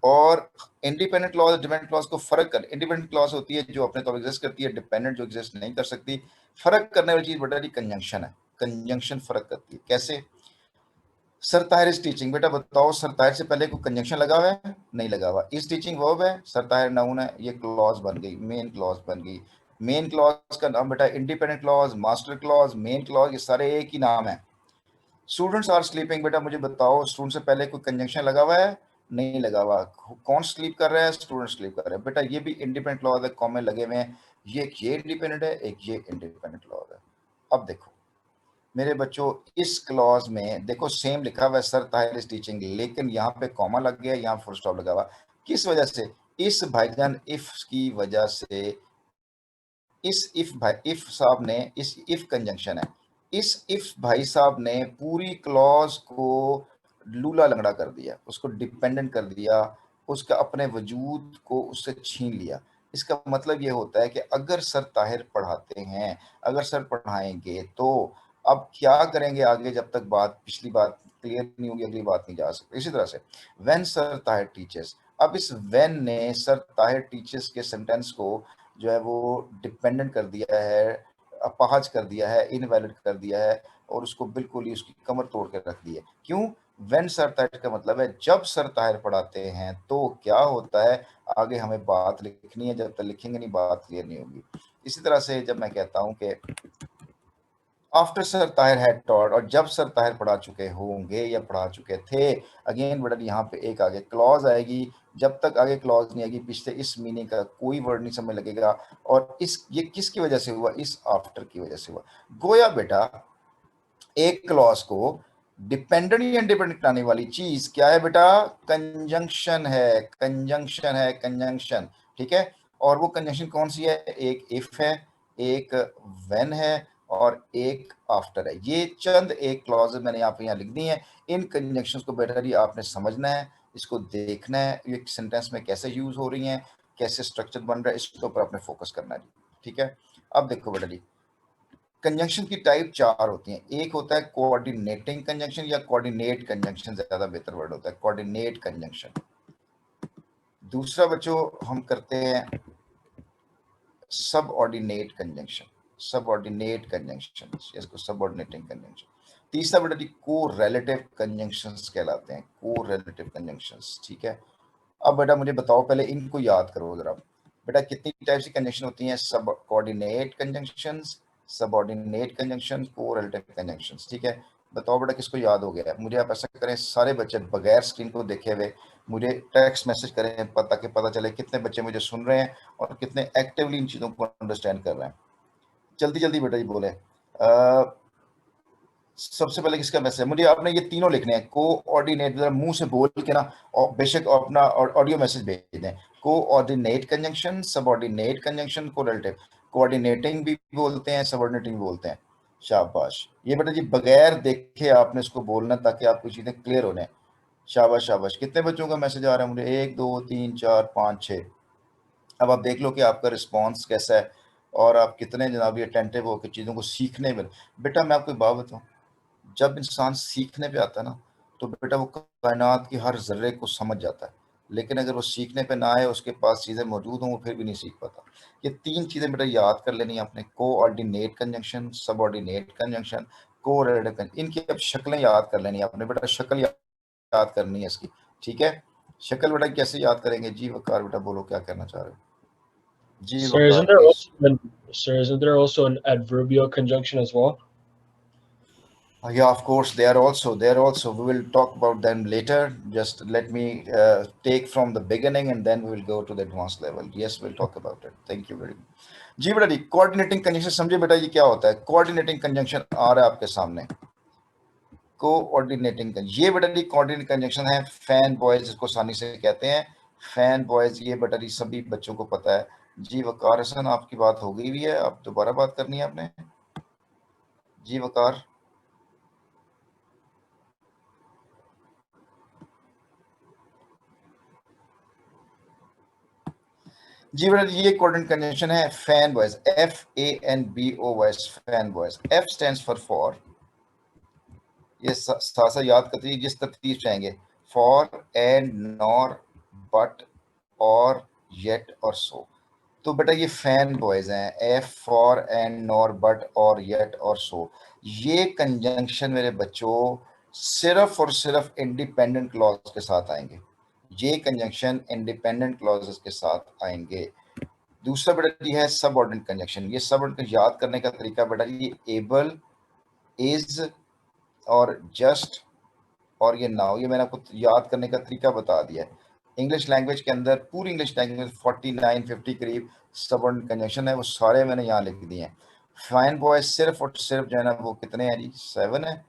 और इंडिपेंडेंट क्लॉज डिपेंडेंट क्लॉज को फर्क कर, इंडिपेंडेंट क्लॉज होती है जो अपने तौर एग्जिस्ट करती है, डिपेंडेंट जो एग्जिस्ट नहीं कर सकती। फर्क करने वाली चीज बेटा जी कंजंक्शन है, कंजंक्शन फर्क करती है। कैसे? सर ताहिर इज टीचिंग, बेटा बताओ सर ताहिर से पहले कोई कंजंक्शन लगा हुआ है, नहीं लगा हुआ। इज टीचिंग वर्ब है, सर ताहिर नाउन है, ये क्लॉज बन गई, मेन क्लॉज बन गई। मेन क्लॉज का नाम बेटा independent clause, master clause, main clause, ये सारे एक ही नाम है। स्टूडेंट्स आर स्लीपिंग, बेटा मुझे बताओ स्टूडेंट से पहले कोई कंजंक्शन लगा हुआ है, नहीं लगा हुआ। कौन स्लीप कर रहा है? स्टूडेंट स्लीप कर रहा है, बेटा ये भी इंडिपेंडेंट क्लॉज है, कॉमे लगे हुए हैं, ये इंडिपेंडेंट है, एक ये इंडिपेंडेंट क्लॉज है। अब देखो मेरे बच्चों, इस क्लॉज में देखो सेम लिखा हुआ है सर ताहिर इज टीचिंग, लेकिन यहाँ पे कॉमा लग गया, यहाँ फुल स्टॉप लगा हुआ, किस वजह से? इस भाईजान इफ की वजह से, इस इफ साहब ने, इस इफ कंजंक्शन है, इस इफ भाई साहब ने पूरी क्लॉज को लूला लंगड़ा कर दिया, उसको डिपेंडेंट कर दिया, उसका अपने वजूद को उससे छीन लिया। इसका मतलब ये होता है कि अगर सर ताहिर पढ़ाते हैं, अगर सर पढ़ाएंगे, तो अब क्या करेंगे आगे, जब तक बात पिछली बात क्लियर नहीं होगी अगली बात नहीं जा सकती। इसी तरह से व्हेन सर ताहिर टीचर्स, अब इस व्हेन ने सर ताहिर टीचर्स के सेंटेंस को जो है वो डिपेंडेंट कर दिया है, अपाहज कर दिया है, इनवैलिड कर दिया है, और उसको बिल्कुल ही उसकी कमर तोड़ के रख दी है। क्यों? व्हेन सर ताहिर का मतलब है जब सर ताहिर पढ़ाते हैं तो क्या होता है, आगे हमें बात लिखनी है, जब तक लिखेंगे नहीं बात क्लियर नहीं होगी। इसी तरह से जब मैं कहता हूं कि after sir Tahir had taught, और जब सर ताहिर पढ़ा चुके होंगे या पढ़ा चुके थे, अगेन बेटा यहाँ पे एक आगे क्लॉज आएगी, जब तक आगे क्लॉज नहीं आएगी पिछले इस मीनिंग का कोई वर्ड नहीं समझ लगेगा। और इस ये किसकी वजह से हुआ, इस आफ्टर की वजह से हुआ। गोया बेटा एक क्लॉज को डिपेंडेंट या इंडिपेंडेंट कराने वाली चीज क्या है बेटा, कंजंक्शन है, कंजंक्शन है, कंजंक्शन, ठीक है। और वो कंजंक्शन कौन सी है, एक इफ है, एक व्हेन है और एक आफ्टर है। ये चंद एक क्लॉज मैंने यहाँ पे लिख दी हैं। इन कंजंक्शंस को बेटा जी आपने समझना है, इसको देखना है, ये सेंटेंस में कैसे यूज हो रही हैं, कैसे स्ट्रक्चर बन रहा है, इसके ऊपर आपने फोकस करना है, ठीक है। अब देखो बेटा जी, कंजंक्शन की टाइप 4 होती हैं। एक होता है कोऑर्डिनेटिंग कंजंक्शन या कोऑर्डिनेट कंजंक्शन, ज्यादा बेहतर वर्ड होता है कोऑर्डिनेट कंजंक्शन। दूसरा बच्चों हम करते हैं सबऑर्डिनेट कंजंक्शन, सबऑर्डिनेट कंजंक्शन, इसको सबऑर्डिनेटिंग कंजंक्शन। तीसरा बेटा जी कोरिलेटिव कंजंक्शंस कहलाते हैं, कोरिलेटिव कंजंक्शंस, ठीक है। अब बेटा मुझे बताओ, पहले इनको याद करो जरा बेटा, कितनी टाइप्स की कंजंक्शन होती हैं, सब coordinate conjunctions, subordinate conjunction, correlative conjunctions, ठीक है। बताओ बेटा किसको याद हो गया। मुझे आप ऐसा करें, सारे बच्चे बगैर स्क्रीन को देखे हुए मुझे टेक्स्ट मैसेज करें, ताकि पता चले कितने बच्चे मुझे सुन रहे हैं और कितने एक्टिवली इन चीज़ों को अंडरस्टैंड कर रहे हैं। जल्दी जल्दी बेटा जी बोले। सबसे पहले किसका मैसेज, मुझे आपने ये तीनों लिखने हैं, कोऑर्डिनेट, जरा मुंह से बोल के ना, और बेशक अपना ऑडियो मैसेज भेज दें। Coordinate conjunction, subordinate conjunction, correlative, coordinating भी बोलते हैं, सबऑर्डिनेटिंग भी बोलते हैं। शाबाश, ये बेटा जी बगैर देखे आपने इसको बोलना ताकि आपको चीजें क्लियर होने। शाबाश शाबाश। कितने बच्चों का मैसेज आ रहा है मुझे, 1 2 3 4 5 6। अब आप देख लो कि आपका रिस्पॉन्स कैसा है और आप कितने जनाब अटेंटिव हो कि चीज़ों को सीखने में। बेटा मैं आपको एक बात बताऊँ, जब इंसान सीखने पे आता है ना, तो बेटा वो कायनात की हर जर्रे को समझ जाता है। लेकिन अगर वो सीखने पे ना आए, उसके पास चीज़ें मौजूद हों, वो फिर भी नहीं सीख पाता। ये 3 चीज़ें बेटा याद कर लेनी है आपने, coordinate conjunction, subordinate conjunction, correlative conjunction. इनकी अब शक्लें याद कर लेनी है आपने बेटा, शक्ल याद करनी है इसकी, ठीक है। शक्ल बेटा कैसे याद करेंगे, जी वकार बेटा बोलो क्या कहना चाह रहे हो। जी Sir, Waqar please. isn't there also an adverbial conjunction as well? Yeah, of course, they are also. We will talk about them later. Just let me take from the beginning, and then we will go to the advanced level. Yes, we'll talk about it. Thank you very much. जी बेटा जी, coordinating conjunction समझे बेटा, ये क्या होता है। Coordinating conjunction आ रहा है आपके सामने, कोऑर्डिनेटिंग। ये बेटा जी कोऑर्डिनेटिंग कंजंक्शन है फैन बॉयज, जिसको आसानी से कहते हैं फैन बॉयज। ये बेटा जी सभी बच्चों को पता है। जी वकार हसन, आपकी बात हो गई हुई है, आप दोबारा बात करनी है आपने। जी वकार, जी बेटा ये कोऑर्डिनेट कंजंक्शन है फैन बॉयज, FANBOYज, fan boys. F stands for, ये सा याद करते हैं जिस तरतीब से आएंगे, for, and, nor, but, or, yet और सो। तो बेटा ये फैन बॉयज हैं, F for, and, nor, but, or, yet और सो। ये कंजंक्शन मेरे बच्चों सिर्फ और सिर्फ इंडिपेंडेंट क्लॉज के साथ आएंगे। ये कंजंक्शन इंडिपेंडेंट क्लॉजेस के साथ आएंगे। दूसरा बेटा जी है सबऑर्डिनेट कंजंक्शन। ये सबऑर्डिनेट याद करने का तरीका बेटा जी एबल, इज और जस्ट और ये नाउ, ये मैंने आपको याद करने का तरीका बता दिया है। इंग्लिश लैंग्वेज के अंदर, पूरी इंग्लिश लैंग्वेज में 49-50 करीब सबऑर्डिनेट कंजंक्शन है, वो सारे मैंने यहाँ लिख दिए हैं। फैन बॉय सिर्फ और सिर्फ जो है ना वो कितने हैं जी, 7 है।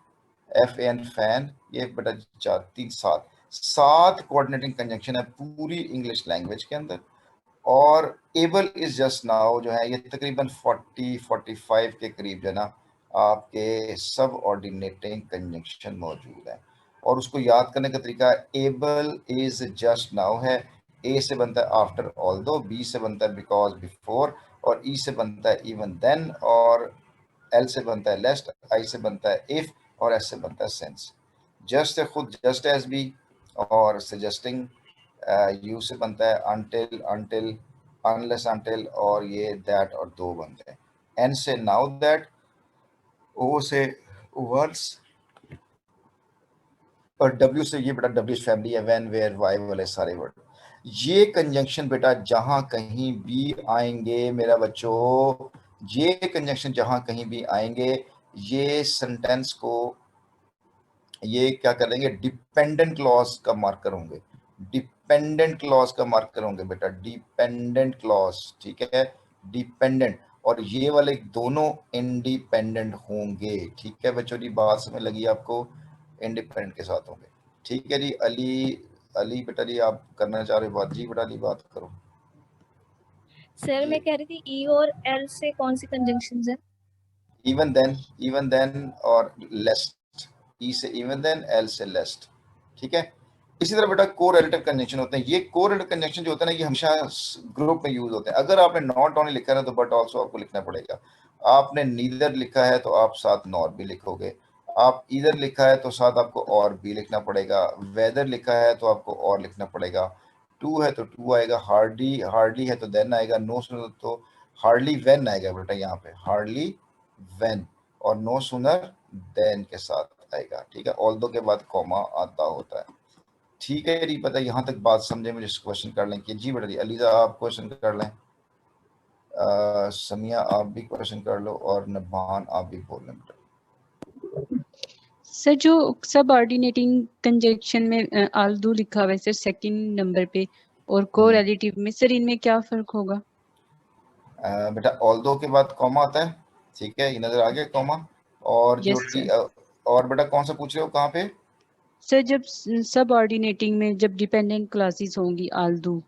FAN फैन, ये बेटा 4 3 7 कोऑर्डिनेटिंग कंजंक्शन है पूरी इंग्लिश लैंग्वेज के अंदर। और एबल इज जस्ट नाउ जो है ये तकरीबन 40-45 के करीब जो है ना आपके सब ऑर्डिनेटिंग कंजंक्शन मौजूद है। और उसको याद करने का तरीका एबल इज जस्ट नाउ है। ए से बनता है आफ्टर ऑल्दो, बी से बनता है बिकॉज बिफोर, और ई से बनता है इवन देन, और एल से बनता है लेस्ट, आई से बनता है इफ, और एस से बनता है सिंस। जस्ट से खुद जस्ट एज भी, और सजेस्टिंग यू से बनता है अनटिल, अनटिल, अनलेस अनटिल, और ये दैट और दो बनते हैं। एन से नाउ दैट, ओ से वर्ड्स, और W से ये बेटा W फैमिली है, व्हेन वेयर वाई वाले सारे वर्ड। ये कंजंक्शन बेटा जहां कहीं भी आएंगे मेरा बच्चों, ये कंजंक्शन जहां कहीं भी आएंगे, ये सेंटेंस को ये क्या करेंगे, डिपेंडेंट क्लॉज का मार्कर होंगे, डिपेंडेंट क्लॉज का मार्कर होंगे बेटा, डिपेंडेंट क्लॉज, ठीक है, डिपेंडेंट। और ये वाले दोनों इंडिपेंडेंट होंगे, ठीक है बच्चों जी, बात समझ लगी आपको, इंडिपेंडेंट के साथ होंगे, ठीक है जी। अली बेटा जी आप करना चाह रहे हो बात, जी बेटा अली बात करो। सर मैं कह रही थी ई और एल से कौन सी कंजंक्शंस है? इवन देन और लेस्ट, ई से इवन देन, एल से लेस्ट, ठीक है। इसी तरह बेटा कोरिलेटिव कंजंक्शन होते हैं। ये कोरिलेटिव कंजंक्शन जो होता है ना, ये हमेशा ग्रुप में यूज होते हैं। अगर आपने नॉट ओनली लिखा है ना तो बट ऑल्सो आपको लिखना पड़ेगा। आपने नीदर लिखा है तो आप साथ नॉर भी लिखोगे, आप इधर लिखा है तो साथ आपको और भी लिखना पड़ेगा, वेदर लिखा है तो आपको और लिखना पड़ेगा, टू है तो टू आएगा, हार्डली है तो देन आएगा, नो सूनर तो हार्डली व्हेन आएगा बेटा, यहाँ पे हार्डली व्हेन, और नो सूनर देन के साथ आएगा, ठीक है। ऑल्दो के बाद कॉमा आता होता है, ठीक है। नहीं पता यहाँ तक बात समझे, मुझे क्वेश्चन कर लें कि जी बेटा जी। अलीजा आप क्वेश्चन कर लें, समिया आप भी क्वेश्चन कर लो, और नबान आप भी बोल लें बेटा। सर जो सब ऑर्डिनेटिंग कंजंक्शन में आल्दो लिखा हुआ है सर सेकंड नंबर पे, और कोरिलेटिव में सर इनमें क्या फर्क होगा? बेटा ऑल्दो के बाद कॉमा आता है, ठीक है, ये नजर आ गया कॉमा। और जो और बेटा कौन सा पूछ रहे हो, कहाँ पे सर? जब सब ऑर्डिनेटिंग में जब डिपेंडेंट क्लासेस होंगी आल्दो,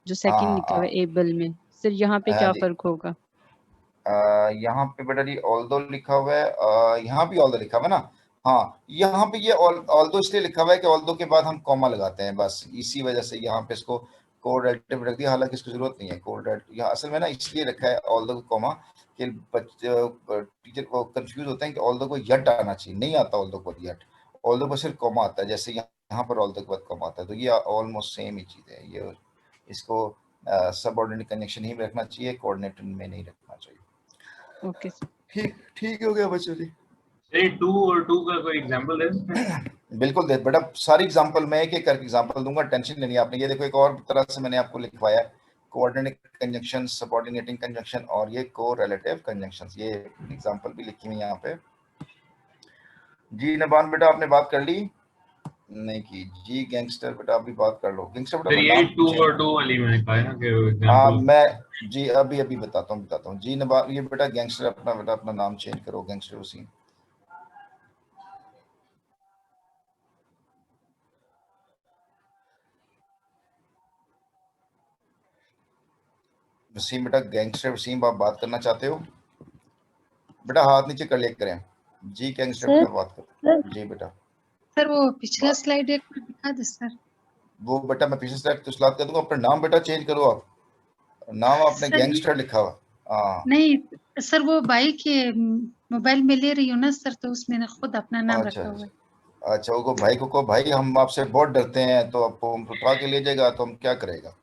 जो सेकंड लिखा हुआ है एबल में, सर यहाँ पे क्या फर्क होगा? यहाँ पे बेटा जी ऑल्दो लिखा हुआ है, यहाँ भी ऑल्दो लिखा हुआ है ना, हाँ यहाँ पे ये ऑल्दो इसलिए लिखा हुआ है कि ऑल्दो के बाद हम कॉमा लगाते हैं, बस इसी वजह से यहाँ पे इसको कोरिलेटिव रख दिया, हालांकि इसकी जरूरत नहीं है कोरिलेटिव, यहाँ असल में ना इसलिए रखा है ऑल्दो को कॉमा कि टीचर को कंफ्यूज होते हैं कि ऑल्दो को यट आना चाहिए, नहीं आता ऑल्दो को यट, ऑल्दो को सिर्फ कॉमा आता है, जैसे यहाँ पर ऑल्दो के बाद कॉमा आता है, तो ये ऑलमोस्ट सेम ही चीज है। ये इसको सबऑर्डिनेट कंजंक्शन ही में रखना चाहिए, कोऑर्डिनेट में नहीं रखना चाहिए। ओके ठीक हो गया बच्चों जी। टू और टू का कोई एग्जांपल है? बिल्कुल दे बेटा, सारी एग्जांपल मैं एक एक करके एग्जांपल दूंगा, टेंशन लेनी आपने। ये देखो एक और तरह से मैंने आपको लिखवाया, कोऑर्डिनेट कंजंक्शन, सबऑर्डिनेटिंग कंजंक्शन, और ये कोरिलेटिव कंजंक्शंस, ये एग्जांपल भी लिखी हुई है यहाँ पे। जी नबान बेटा आपने बात कर ली? नहीं की। जी गैंगस्टर बेटा आप भी बात कर लो। गैंगस्टर बेटा ये टू और टू वाली मैंने कहा है ना कि एग्जांपल, मैं जी अभी बताता हूँ जी नबान। ये बेटा गैंगस्टर अपना नाम चेंज करो, गैंगस्टर वसीम। वसीम बेटा, गैंगस्टर वसीम आप बात करना चाहते हो बेटा? हाथ नीचे कर लिया करें। जी गैंगस्टर बेटा बात करो। जी बेटा सर वो पिछला स्लाइड एक बार दिखा दे सर। वो बेटा मैं पिछले स्लाइड तो स्लाइड कर दूंगा, अपना नाम बेटा चेंज करो, आप नाम आपने गैंगस्टर लिखा हुआ। हाँ नहीं सर वो भाई के मोबाइल में ले रही हूँ ना सर, तो उसमें खुद अपना नाम रखा हुआ है। अच्छा वो भाई को भाई हम आपसे बहुत डरते हैं, तो आपको उठा के ले जाएगा तो हम क्या करेगा,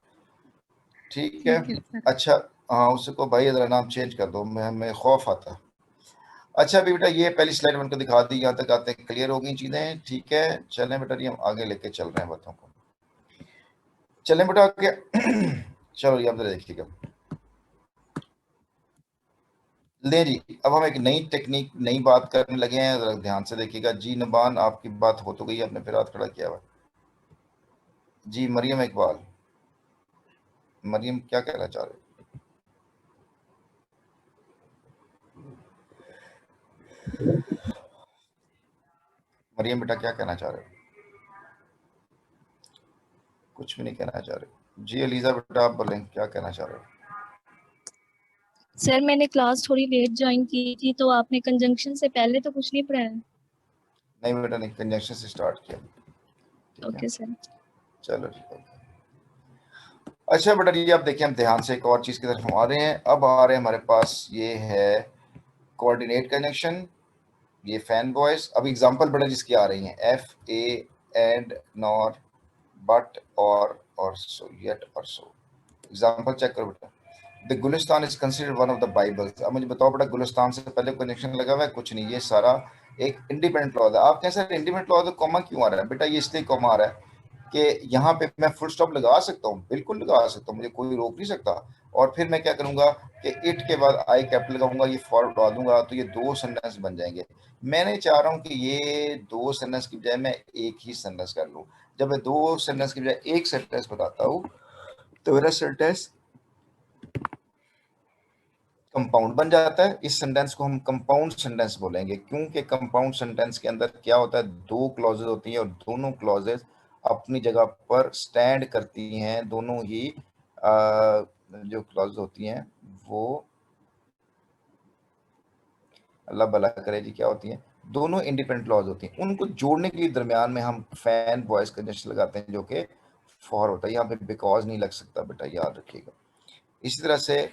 ठीक है। अच्छा हाँ उसको भाई जरा नाम चेंज कर दो, हमें खौफ आता है। अच्छा अभी बेटा ये पहली स्लाइड उनको दिखा दी, यहाँ तक आते हैं क्लियर हो गई चीजें, ठीक है। चलें बेटा जी हम आगे लेके चल रहे हैं बातों को, चलें बेटा आगे। चलो ये आप जरा देखिएगा ले जी। अब हम एक नई टेक्निक नई बात करने लगे हैं, जरा ध्यान से देखिएगा। जी नबान आपकी बात हो तो गई, आपने फिर हाथ खड़ा किया हुआ। जी मरियम इकबाल, मरियम क्या कहना चाह रहे? मरियम बेटा क्या कहना चाह रहे हो? कुछ भी नहीं कहना चाह रहे। जी अलीजा बेटा आप बोलें क्या कहना चाह रहे हो? सर मैंने क्लास थोड़ी लेट ज्वाइन की थी, तो आपने कंजंक्शन से पहले तो कुछ नहीं पढ़ाया? नहीं बेटा नहीं, कंजंक्शन से स्टार्ट किया। ओके सर चलो ठीक है। अच्छा बेटा जी आप देखिए, हम ध्यान से एक और चीज की तरफ हम आ रहे हैं। अब आ रहे हैं हमारे पास ये है कोऑर्डिनेट कंजंक्शन, ये फैन वॉइस। अब एग्जांपल बेटा जिसकी आ रही हैं, F A and nor but or so yet और सो। एग्जांपल चेक करो बेटा। The Gulistan is considered one of the bibles. अब मुझे बताओ बेटा गुलिस्तान से पहले कनेक्शन लगा हुआ है? कुछ नहीं, ये सारा एक इंडिपेंडेंट क्लॉज है। आप कहें सर इंडिपेंडेंट क्लॉज तो कॉमा क्यों आ रहा है? बेटा ये इसलिए कॉमा आ रहा है कि यहाँ पे मैं फुल स्टॉप लगा सकता हूँ, बिल्कुल लगा सकता हूँ, मुझे कोई रोक नहीं सकता। और फिर मैं क्या करूंगा कि इट के बाद आई कैपिटल लगाऊंगा, ये फॉर उठा दूंगा, तो ये दो सेंटेंस बन जाएंगे। मैं नहीं चाह रहा हूँ कि ये दो सेंटेंस की बजाय मैं एक ही सेंटेंस कर लूँ। जब मैं दो सेंटेंस की बजाय एक सेंटेंस बताता हूँ तो मेरा सेंटेंस कंपाउंड बन जाता है। इस सेंटेंस को हम कंपाउंड सेंटेंस बोलेंगे, क्योंकि कंपाउंड सेंटेंस के अंदर क्या होता है, दो क्लॉजेज होती हैं और दोनों क्लॉजेज अपनी जगह पर स्टैंड करती हैं। दोनों ही जो क्लॉजेज होती हैं वो अल्लाह भला करे जी क्या होती हैं, दोनों इंडिपेंडेंट क्लॉज होती हैं। उनको जोड़ने के लिए दरमियान में हम फैन वॉइस कंजंक्शन लगाते हैं जो कि फॉर होता है। यहाँ पे बिकॉज नहीं लग सकता बेटा, याद रखिएगा। इसी तरह से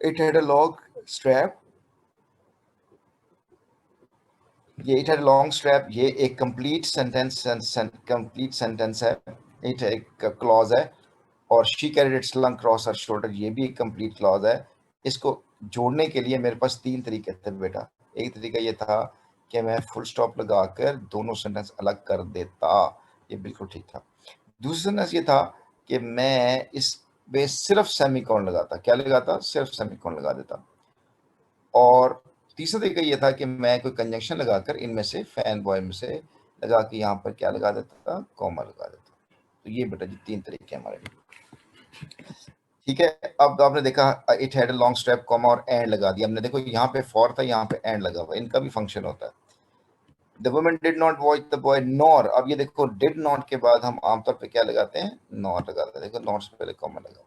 it had a long strap, ये इट हैड लॉन्ग स्ट्रैप, ये एक कंप्लीट सेंटेंस है, इट एक क्लॉज है। और she carried it slung cross her shoulder, ये भी एक कंप्लीट क्लॉज है। इसको जोड़ने के लिए मेरे पास तीन तरीके थे बेटा। एक तरीका ये था कि मैं फुल स्टॉप लगाकर दोनों सेंटेंस अलग कर देता, ये बिल्कुल ठीक था। दूसरा सेंटेंस ये था कि मैं इस पे सिर्फ सेमीकोलन लगाता। क्या लगाता? सिर्फ सेमीकोलन लगा देता। और तीसरा तरीका ये था कि मैं कोई कंजंक्शन लगाकर इनमें से फैन बॉय में से लगा के यहाँ पर क्या लगा देता था, कॉमा लगा देता। तो ये बेटा जी तीन तरीके हमारे लिए, ठीक है। अब आपने देखा it had a long strap, comma और एंड लगा दिया हमने। देखो यहाँ पे फॉर था, यहाँ पे एंड लगा हुआ, इनका भी फंक्शन होता है। The woman did not watch the boy nor, अब ये देखो डिड नॉट के बाद हम आमतौर पे क्या लगाते हैं, नॉट लगाते हैं। देखो नॉट से पहले कॉमा लगा हुआ।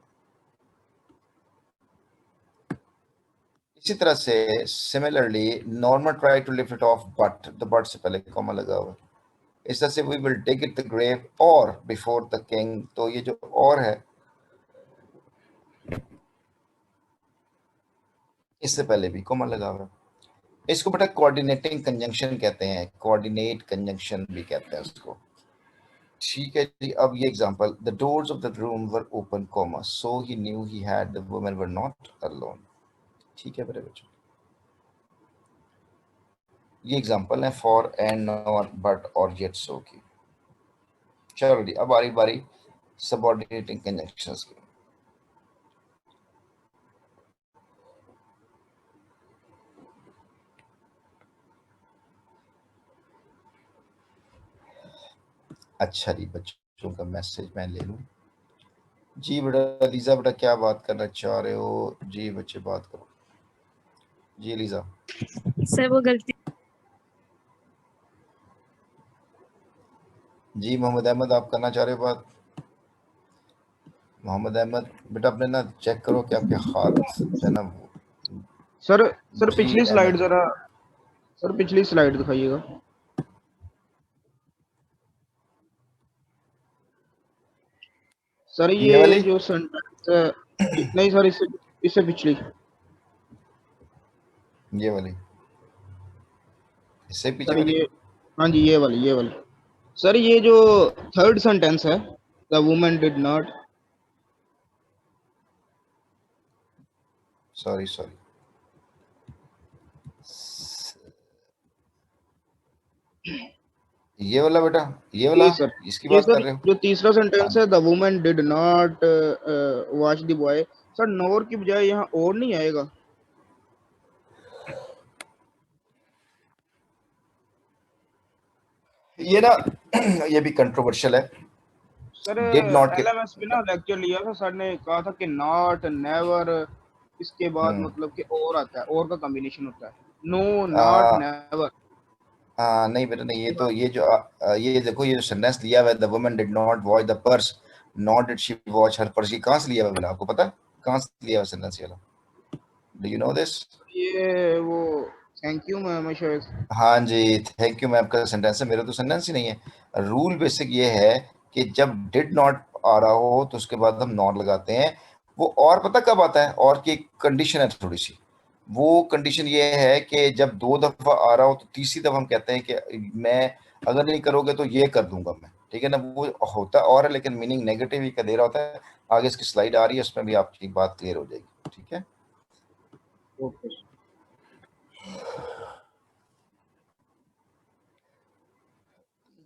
इसी तरह से similarly normal try to lift it off but, the but से पहले कॉमा लगा हुआ। इस तरह से we will dig it the grave और बिफोर द किंग, तो ये जो और है इससे पहले भी कॉमा लगा हुआ। इसको बेटा कोऑर्डिनेटिंग कंजंक्शन कहते हैं, कोऑर्डिनेट कंजंक्शन भी कहते हैं उसको, ठीक है जी। अब ये example, the doors of the room were open comma so he new he had the women were not alone, ठीक है मेरे बच्चों। ये एग्जांपल है for and not but or yet so की। चलो जी अब बारी बारी सबऑर्डिनेटिंग कंजंक्शंस की। अच्छा जी बच्चों का मैसेज मैं ले लूं जी। बेटा लीजा बेटा क्या बात करना चाह रहे हो जी? बच्चे बात करो जी। लीजा सर वो गलती जी। मोहम्मद अहमद आप करना चाह रहे हो बात? मोहम्मद अहमद बेटा अपने ना चेक करो कि आपके हाथ जो है ना सर जी पिछली स्लाइड अहमद। जरा, सर पिछली स्लाइड दिखाइएगा। सर ये वाली? ये जो सेंटेंस नहीं सर, इससे पिछली, ये वाली, इससे पीछे सर वाली? ये, हाँ जी ये वाली सर ये जो थर्ड सेंटेंस है, the woman did not, sorry ये वाला बेटा, ये वाला, सर इसकी ये बात कर सर रहे हो? जो तीसरा सेंटेंस हाँ। है, the woman did not watch the boy, sir nor की बजाय यहाँ और नहीं आएगा? ये ना ये भी कंट्रोवर्शियल है। सर डिड नॉट के एलएमएस पे ना लेक्चर लिया था सर ने, कहा था कि नॉट, नेवर, इसके बाद मतलब कि और आता है, और का कॉम्बिनेशन होता है, नो नॉट नेवर। नहीं बेटा नहीं, ये तो ये जो ये देखो ये जो सेंटेंस लिया हुआ है, the woman did not watch the purse not did she watch her purse, ये कहाँ से लिया हुआ है बेटा? आपको पता है कहाँ से लिया हुआ सेंटेंस ये वाला? Do you know this? ये वो थैंक यू मैम शायद। हाँ जी थैंक यू मैम का सेंटेंस है, मेरा तो सेंटेंस ही नहीं है। रूल बेसिक ये है कि जब डिड नॉट आ रहा हो तो उसके बाद हम नॉट लगाते हैं। वो और पता कब आता है? और की कंडीशन है थोड़ी सी, वो कंडीशन ये है कि जब दो दफा आ रहा हो तो तीसरी दफा हम कहते हैं कि मैं अगर नहीं करोगे तो ये कर दूंगा मैं, ठीक है ना। वो होता और है लेकिन मीनिंग नेगेटिव ही का दे रहा होता है। आगे इसकी स्लाइड आ रही है, उसमें भी आपकी बात क्लियर हो जाएगी, ठीक है। ओके।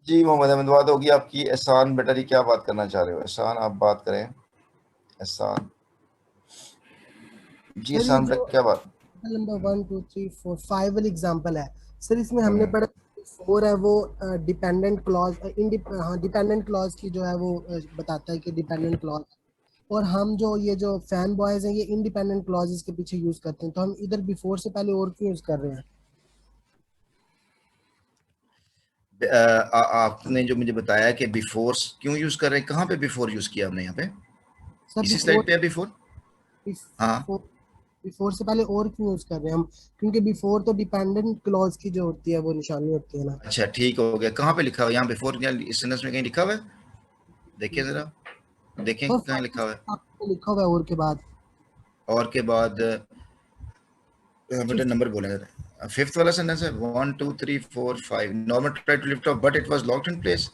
जी मोहम्मद अहमद, बात होगी आपकी। एहसान बेटा जी क्या बात करना चाह रहे हो? एहसान आप बात करें। एहसान जी, सर ये एहसान जो बेटा क्या बात? नंबर 1 2 3 4 5 वाला एग्जांपल है सर, इसमें हमने हम्म, पढ़ा 4 है वो डिपेंडेंट क्लॉज, हाँ डिपेंडेंट क्लॉज की जो है वो बताता है कि डिपेंडेंट क्लॉज, और हम जो ये जो फैन बॉयज हैं ये इंडिपेंडेंट क्लॉजेस के पीछे यूज करते हैं, तो हम इधर बिफोर से पहले और क्यों यूज कर रहे हैं? आपने जो मुझे बताया कि बिफोर क्यों यूज कर रहे हैं, कहाँ पे बिफोर यूज किया हमने? यहाँ पे सर इसी बिफोर स्लाइड पे है बिफोर। हाँ बिफोर से पहले और क्यों यूज कर रहे हैं हम? क्योंकि बिफोर तो डिपेंडेंट क्लॉज की जो होती है वो निशानी होती है ना। अच्छा ठीक हो गया। कहाँ पे लिखा हुआ? यहाँ बिफोर इस सेंटेंस में कहीं लिखा हुआ है? देखिए जरा, देखें तो कहाँ लिखा हुआ है। आपने लिखा हुआ है और के बाद और के बाद बेटा नंबर बोले फिफ्थ वाला सेंटेंस है 1 2 3 4 5 normal try to lift off but it was locked in place.